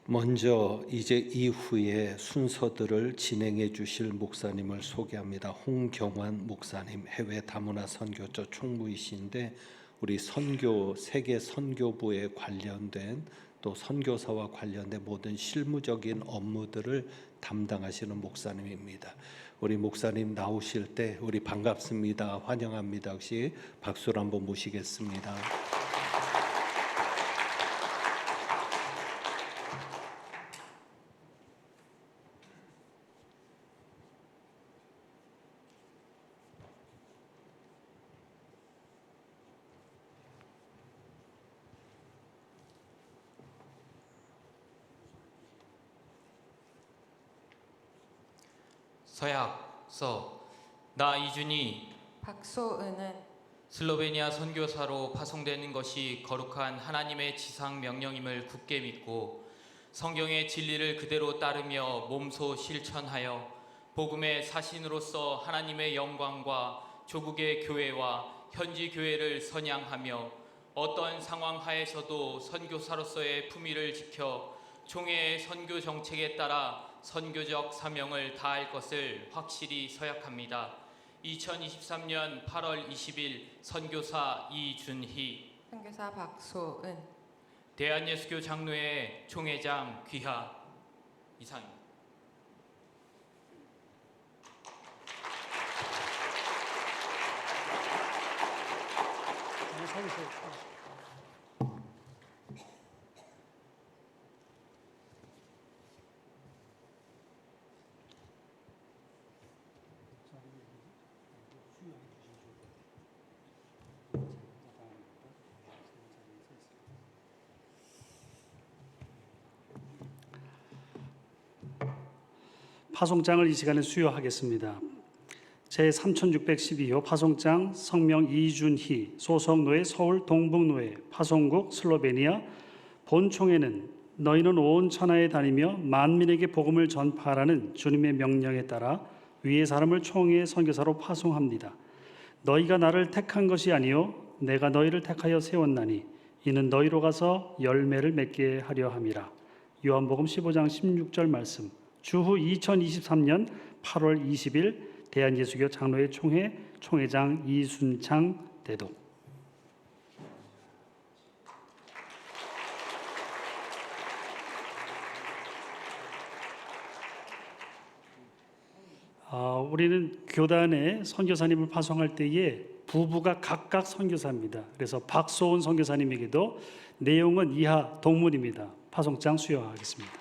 먼저 이제 이후에 순서들을 진행해 주실 목사님을 소개합니다. 홍경환 목사님, 해외 다문화 선교처 총무이신데 우리 세계 선교부에 관련된 또 선교사와 관련된 모든 실무적인 업무들을 담당하시는 목사님입니다. 우리 목사님 나오실 때 우리 반갑습니다, 환영합니다. 혹시 박수로 한번 모시겠습니다. 서약, 나 이준희 박소은은 슬로베니아 선교사로 파송되는 것이 거룩한 하나님의 지상 명령임을 굳게 믿고 성경의 진리를 그대로 따르며 몸소 실천하여 복음의 사신으로서 하나님의 영광과 조국의 교회와 현지 교회를 선양하며 어떤 상황 하에서도 선교사로서의 품위를 지켜 총회의 선교 정책에 따라 선교적 사명을 다할 것을 확실히 서약합니다. 2023년 8월 20일 선교사 이준희, 선교사 박소은. 대한예수교 장로회 총회장 귀하. 이상입니다. 파송장을 이 시간에 수여하겠습니다. 제3612호 파송장 성명 이준희, 소속노예 서울 동북노예, 파송국 슬로베니아. 본총회는 너희는 온 천하에 다니며 만민에게 복음을 전파하라는 주님의 명령에 따라 위의 사람을 총회의 선교사로 파송합니다. 너희가 나를 택한 것이 아니요 내가 너희를 택하여 세웠나니 이는 너희로 가서 열매를 맺게 하려 함이라. 요한복음 15장 16절 말씀. 주후 2023년 8월 20일 대한예수교 장로회 총회 총회장 이순창 대독. 우리는 교단에 선교사님을 파송할 때에 부부가 각각 선교사입니다. 그래서 박소은 선교사님에게도 내용은 이하 동문입니다. 파송장 수여하겠습니다.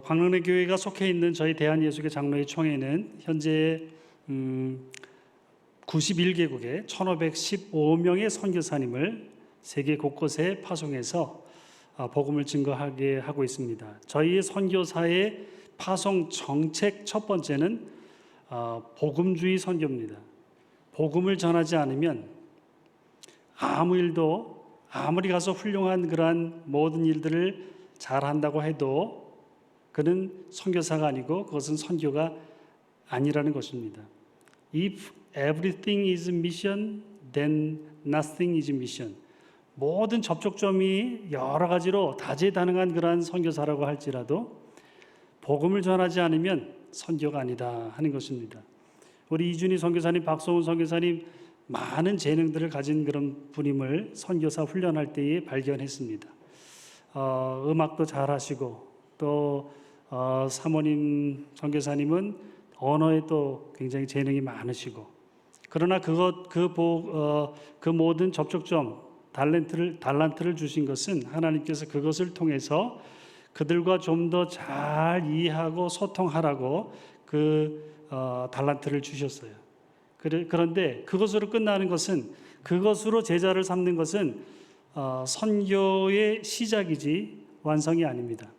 광릉내 교회가 속해 있는 저희 대한예수교 장로회 총회는 현재 91개국에 1,515명의 선교사님을 세계 곳곳에 파송해서 복음을 증거하게 하고 있습니다. 저희의 선교사의 파송 정책 첫 번째는 복음주의 선교입니다. 복음을 전하지 않으면 아무 일도 아무리 가서 훌륭한 그러한 모든 일들을 잘한다고 해도 그는 선교사가 아니고 그것은 선교가 아니라는 것입니다. If everything is mission, then nothing is mission. 모든 접촉점이 여러 가지로 다재다능한 그러한 선교사라고 할지라도 복음을 전하지 않으면 선교가 아니다 하는 것입니다. 우리 이준희 선교사님, 박소은 선교사님 많은 재능들을 가진 그런 분임을 선교사 훈련할 때에 발견했습니다. 음악도 잘하시고 또 사모님 선교사님은 언어에 또 굉장히 재능이 많으시고, 그러나 그 모든 접촉점 달란트를 주신 것은 하나님께서 그것을 통해서 그들과 좀 더 잘 이해하고 소통하라고 달란트를 주셨어요. 그런데 그것으로 끝나는 것은, 그것으로 제자를 삼는 것은 선교의 시작이지 완성이 아닙니다.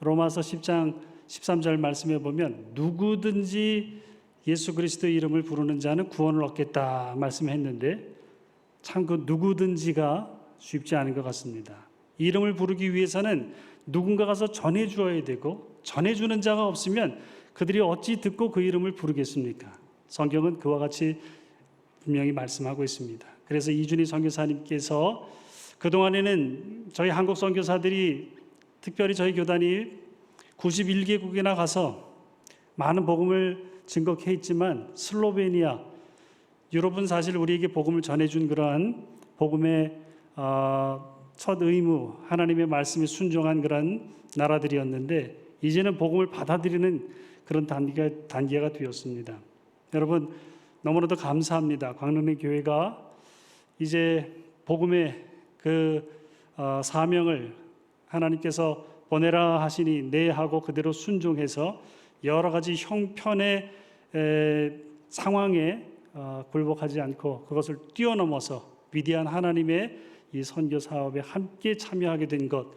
로마서 10장 13절 말씀에 보면 누구든지 예수 그리스도의 이름을 부르는 자는 구원을 얻겠다 말씀했는데, 참 그 누구든지가 쉽지 않은 것 같습니다. 이름을 부르기 위해서는 누군가 가서 전해주어야 되고 전해주는 자가 없으면 그들이 어찌 듣고 그 이름을 부르겠습니까? 성경은 그와 같이 분명히 말씀하고 있습니다. 그래서 이준희 선교사님께서 그동안에는 저희 한국 선교사들이 특별히 저희 교단이 91개국이나 가서 많은 복음을 증거케 했지만 슬로베니아, 유럽은 사실 우리에게 복음을 전해준 그러한 복음의 첫 의무, 하나님의 말씀에 순종한 그런 나라들이었는데 이제는 복음을 받아들이는 그런 단계가 되었습니다. 여러분 너무나도 감사합니다. 광릉리 교회가 이제 복음의 그 사명을 하나님께서 보내라 하시니 네 하고 그대로 순종해서 여러 가지 형편의 상황에 굴복하지 않고 그것을 뛰어넘어서 위대한 하나님의 이 선교 사업에 함께 참여하게 된 것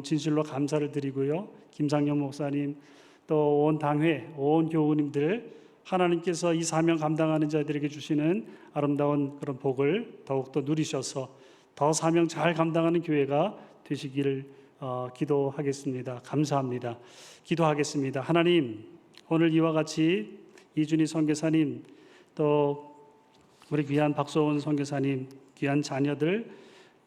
진실로 감사를 드리고요. 김상영 목사님 또 온 당회, 온 교우님들 하나님께서 이 사명 감당하는 자들에게 주시는 아름다운 그런 복을 더욱더 누리셔서 더 사명 잘 감당하는 교회가 되시기를 기도하겠습니다. 감사합니다. 기도하겠습니다. 하나님, 오늘 이와 같이 이준희 선교사님 또 우리 귀한 박소원 선교사님 귀한 자녀들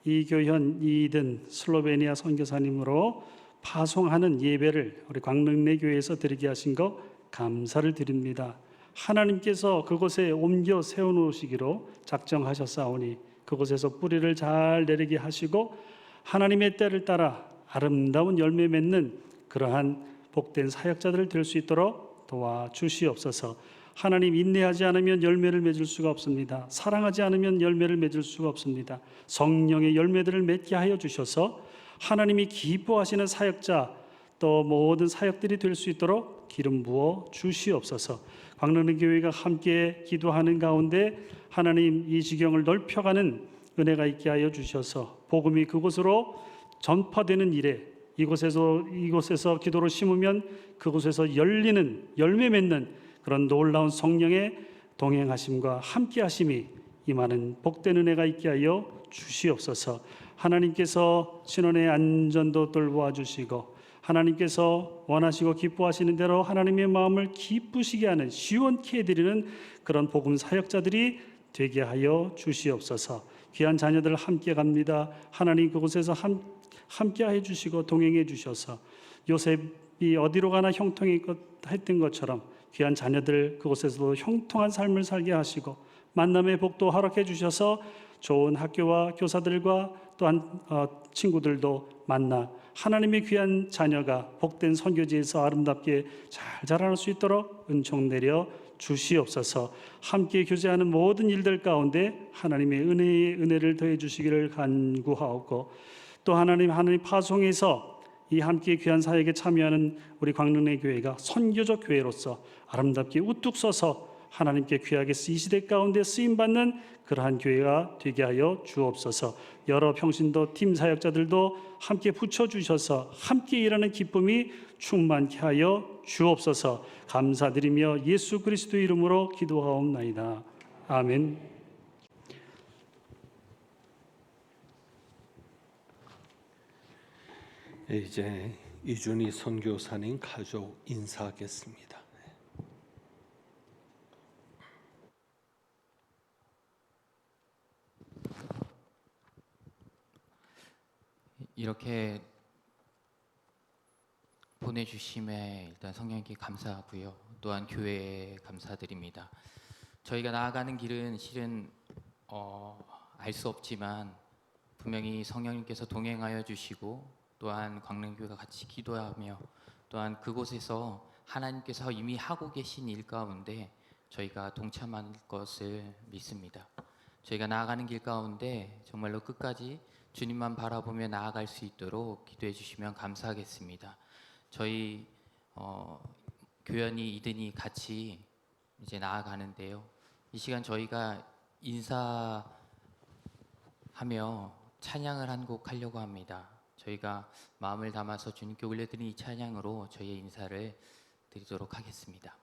이교현, 이든 슬로베니아 선교사님으로 파송하는 예배를 우리 광릉내 교회에서 드리게 하신 것 감사를 드립니다. 하나님께서 그곳에 옮겨 세워놓으시기로 작정하셨사오니 그곳에서 뿌리를 잘 내리게 하시고 하나님의 때를 따라 아름다운 열매 맺는 그러한 복된 사역자들을 될 수 있도록 도와주시옵소서. 하나님, 인내하지 않으면 열매를 맺을 수가 없습니다. 사랑하지 않으면 열매를 맺을 수가 없습니다. 성령의 열매들을 맺게 하여 주셔서 하나님이 기뻐하시는 사역자 또 모든 사역들이 될 수 있도록 기름 부어 주시옵소서. 광릉리 교회가 함께 기도하는 가운데 하나님 이 지경을 넓혀가는 은혜가 있게 하여 주셔서 복음이 그곳으로 전파되는 일에 이곳에서 기도로 심으면 그곳에서 열리는 열매 맺는 그런 놀라운 성령의 동행하심과 함께하심이 임하는 복된 은혜가 있게 하여 주시옵소서. 하나님께서 신원의 안전도 돌보아 주시고 하나님께서 원하시고 기뻐하시는 대로 하나님의 마음을 기쁘시게 하는 시원케 해드리는 그런 복음 사역자들이 되게 하여 주시옵소서. 귀한 자녀들 함께 갑니다. 하나님 그곳에서 함께 해주시고 동행해 주셔서 요셉이 어디로 가나 형통했던 것처럼 귀한 자녀들 그곳에서도 형통한 삶을 살게 하시고 만남의 복도 허락해 주셔서 좋은 학교와 교사들과 또한 친구들도 만나 하나님의 귀한 자녀가 복된 선교지에서 아름답게 잘 자라날 수 있도록 은총 내려 주시옵소서. 함께 교제하는 모든 일들 가운데 하나님의 은혜를 더해 주시기를 간구하옵고 또 하나님 파송에서 이 함께 귀한 사역에 참여하는 우리 광릉내 교회가 선교적 교회로서 아름답게 우뚝 서서 하나님께 귀하게 이 시대 가운데 쓰임받는 그러한 교회가 되게 하여 주옵소서. 여러 평신도 팀 사역자들도 함께 붙여주셔서 함께 일하는 기쁨이 충만케 하여 주옵소서. 감사드리며 예수 그리스도 이름으로 기도하옵나이다. 아멘. 이제 이준희 선교사님 가족 인사하겠습니다. 이렇게 보내주심에 일단 성령님께 감사하고요. 또한 교회에 감사드립니다. 저희가 나아가는 길은 실은 알 수 없지만 분명히 성령님께서 동행하여 주시고 또한 광릉교회가 같이 기도하며 또한 그곳에서 하나님께서 이미 하고 계신 일 가운데 저희가 동참할 것을 믿습니다. 저희가 나아가는 길 가운데 정말로 끝까지 주님만 바라보며 나아갈 수 있도록 기도해 주시면 감사하겠습니다. 저희 교연이 이든이 같이 이제 나아가는데요. 이 시간 저희가 인사하며 찬양을 한 곡 하려고 합니다. 저희가 마음을 담아서 주님께 올려드린 이 찬양으로 저희의 인사를 드리도록 하겠습니다.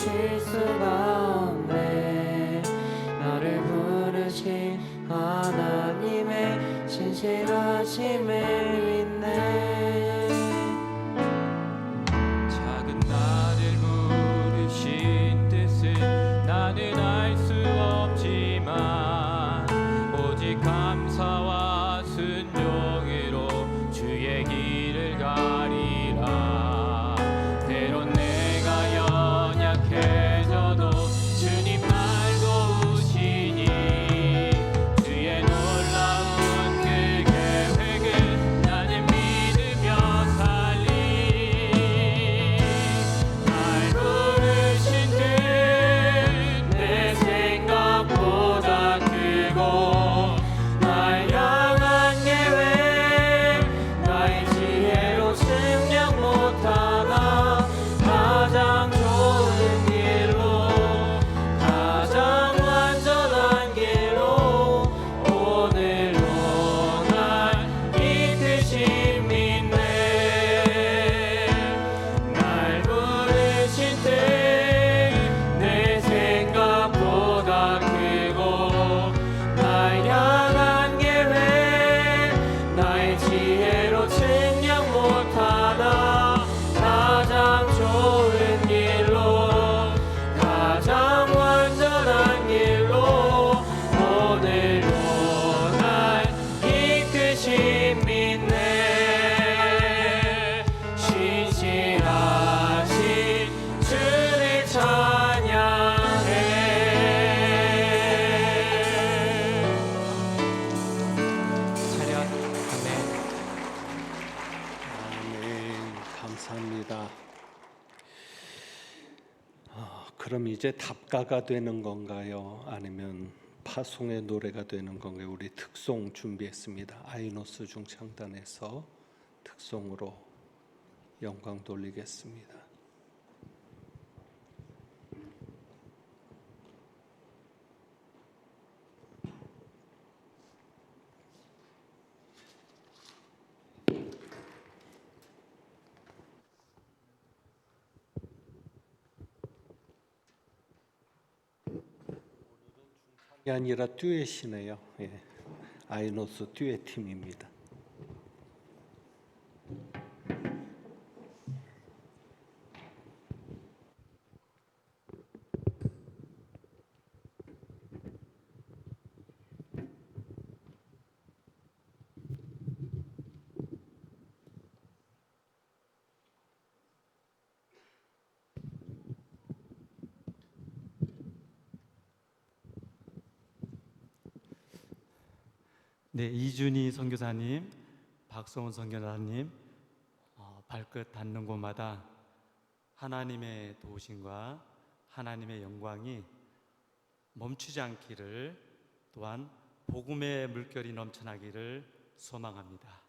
쉴 수가 없네. 나를 부르신 하나님의 신실하심을 믿네. 작은 나를 부르신 뜻은 나는 알 수 없지만 오직 감사와 순종으로 주의 길을 가리라. 때론 내가 연약해져도 주님 날 도우시니 주의 놀라운 그 계획을 나는 믿으며 살리. 날 부르신 뜻 내 생각보다 크고 날 향한 계획 나의 지혜로 측량 못하나 가장 좋은 길로 가장 완전한 길로 오늘도 날 이끄신 믿네. 날 부르신 뜻 내 생각보다 크고 날 향한 계획 나의 지혜로 측량 못하나 가장 좋은 길로 가장 완전한 길로 오늘도 날 이끄신 믿네. 신실하신 주를 찬양해. 차렷. 아멘. 아멘. 감사합니다. 그럼 이제 답가가 되는 건가요? 아니면 파송의 노래가 되는 건가요? 우리 특송 준비했습니다. 아이노스 중창단에서 특송으로 영광 돌리겠습니다. 이 아니라 듀엣이네요. 예. 아이노스 듀엣 팀입니다. 네, 이준희 선교사님, 박성훈 선교사님, 발끝 닿는 곳마다 하나님의 도우심과 하나님의 영광이 멈추지 않기를, 또한 복음의 물결이 넘쳐나기를 소망합니다.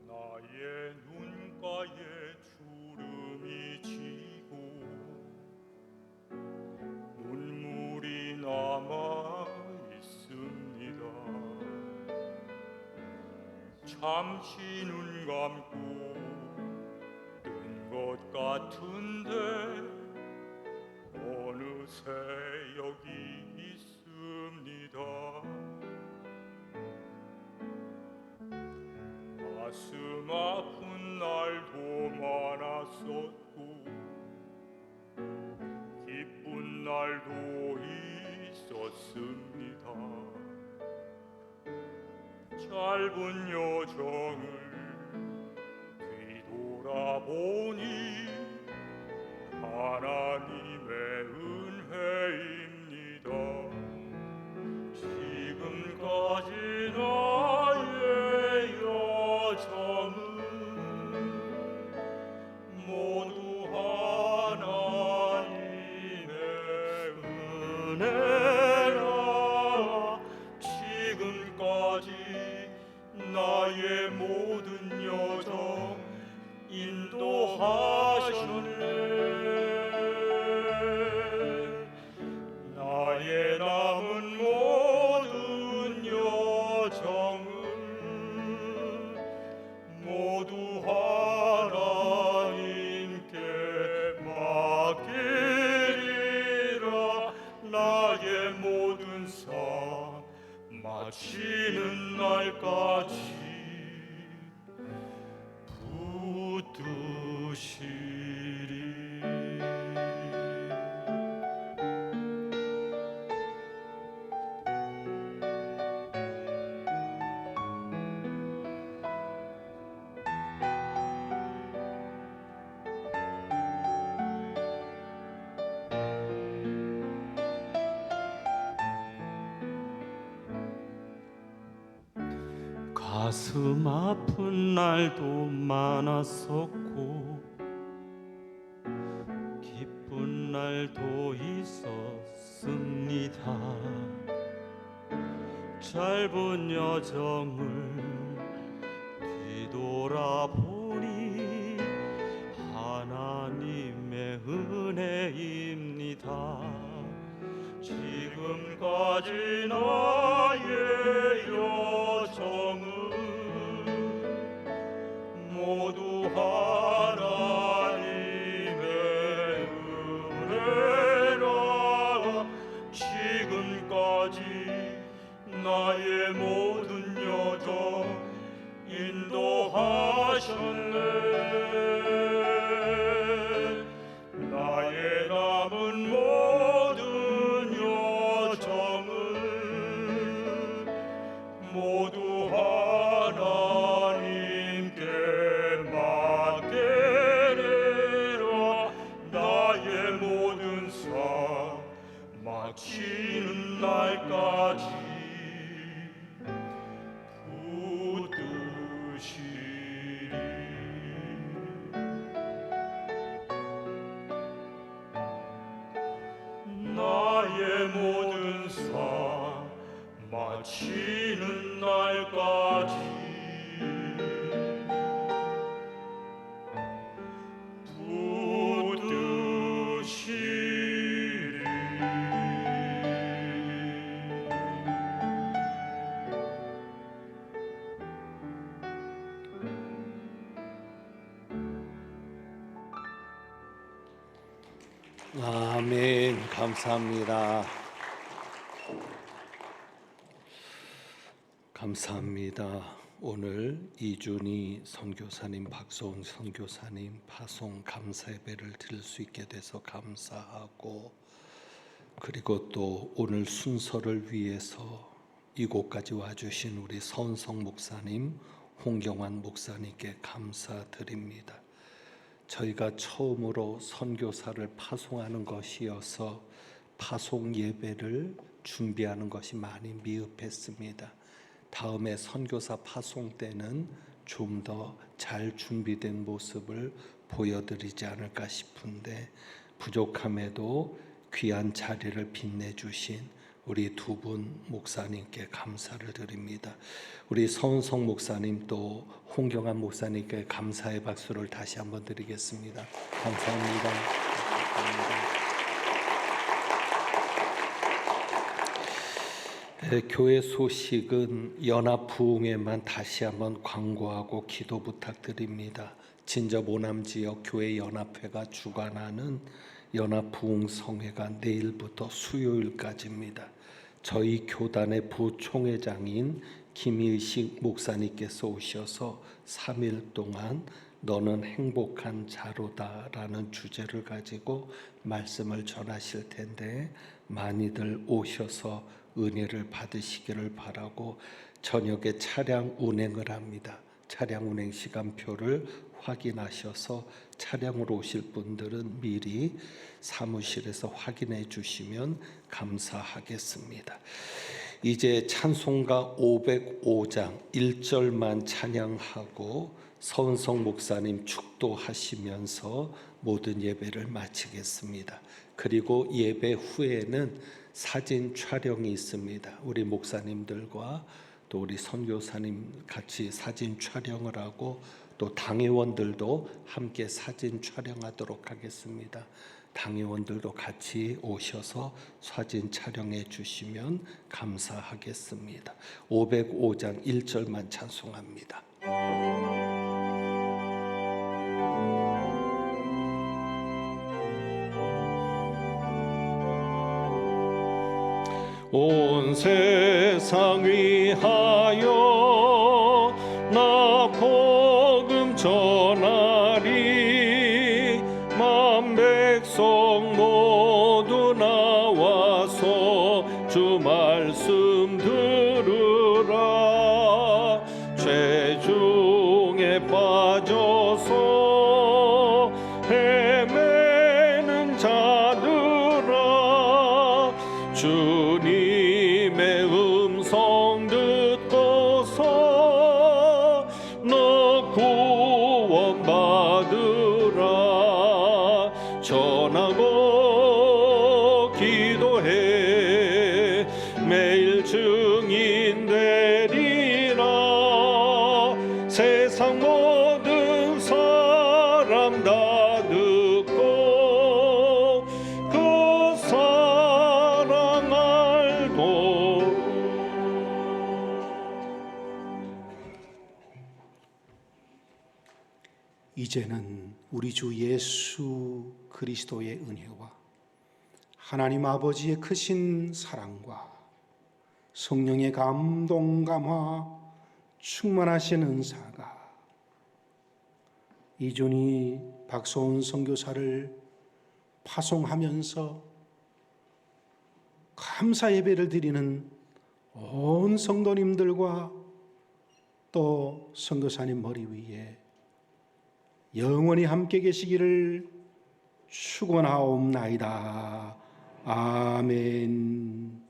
나의 눈가에 주름이 지고 눈물이 남아 있습니다. 잠시 눈 감고 뜬 것 같은데 가슴 아픈 날도 많았었고 기쁜 날도 있었습니다. 짧은 여정을 뒤돌아보니 하나님의 은혜입니다. 지금까지 나의 여정은 모두 하나님의 은혜라. 지금까지 나의 모든 여정 인도하셨네. 나의 남은 모든 여정은 모두 하나님께 맡기리라. 나의 모든 삶 마치는 날까지 붙드시리. 가슴 아픈 날도 많았었고 기쁜 날도 있었습니다. 짧은 여정을 뒤돌아보니 하나님의 은혜입니다. 지금까지 나의 여정은 모두 하나님의 은혜라. 지금까지 나의 모든 여정 인도하셨네. 나의 남은 모든 여정은 모두 하나님께 맡기리라. 나의 모든 삶 마치는 날까지 붙드시리. 나의 모든 삶 마치는 날까지 붙드시리. 아멘. 감사합니다. 감사합니다. 오늘 이준희 선교사님, 박소은 선교사님 파송 감사 예배를 드릴 수 있게 돼서 감사하고, 그리고 또 오늘 순서를 위해서 이곳까지 와주신 우리 서은성 목사님, 홍경환 목사님께 감사드립니다. 저희가 처음으로 선교사를 파송하는 것이어서 파송 예배를 준비하는 것이 많이 미흡했습니다. 다음에 선교사 파송 때는 좀 더 잘 준비된 모습을 보여드리지 않을까 싶은데, 부족함에도 귀한 자리를 빛내주신 우리 두 분 목사님께 감사를 드립니다. 우리 서은성 목사님 또 홍경환 목사님께 감사의 박수를 다시 한번 드리겠습니다. 감사합니다. 교회 소식은 연합부흥회만 다시 한번 광고하고 기도 부탁드립니다. 진접 오남 지역 교회 연합회가 주관하는 연합부흥성회가 내일부터 수요일까지입니다. 저희 교단의 부총회장인 김일식 목사님께서 오셔서 3일 동안 너는 행복한 자로다라는 주제를 가지고 말씀을 전하실 텐데 많이들 오셔서 은혜를 받으시기를 바라고 저녁에 차량 운행을 합니다. 차량 운행 시간표를 확인하셔서 차량으로 오실 분들은 미리 사무실에서 확인해 주시면 감사하겠습니다. 이제 찬송가 505장 1절만 찬양하고 서은성 목사님 축도하시면서 모든 예배를 마치겠습니다. 그리고 예배 후에는 사진 촬영이 있습니다. 우리 목사님들과 또 우리 선교사님 같이 사진 촬영을 하고 또 당회원들도 함께 사진 촬영하도록 하겠습니다. 당회원들도 같이 오셔서 사진 촬영해 주시면 감사하겠습니다. 505장 1절만 찬송합니다. 온 세상 위하여 나 복음 전하리 만 백성 모두 나와서 주 말씀 들으라 죄 중에 빠져서 헤매는 자들아 주님의 음성 듣고서 너 구원받으라 전하고 기도해 매일 증인 되리라 세상 모든 사람 다 듣고 그 사랑 알고 이제는 우리 주 예수 그리스도의 은혜와 하나님 아버지의 크신 사랑과 성령의 감동 감화 충만하신 은사가 이준희 박소은 선교사를 파송하면서 감사 예배를 드리는 온 성도님들과 또 선교사님 머리 위에 영원히 함께 계시기를 축원하옵나이다. 아멘.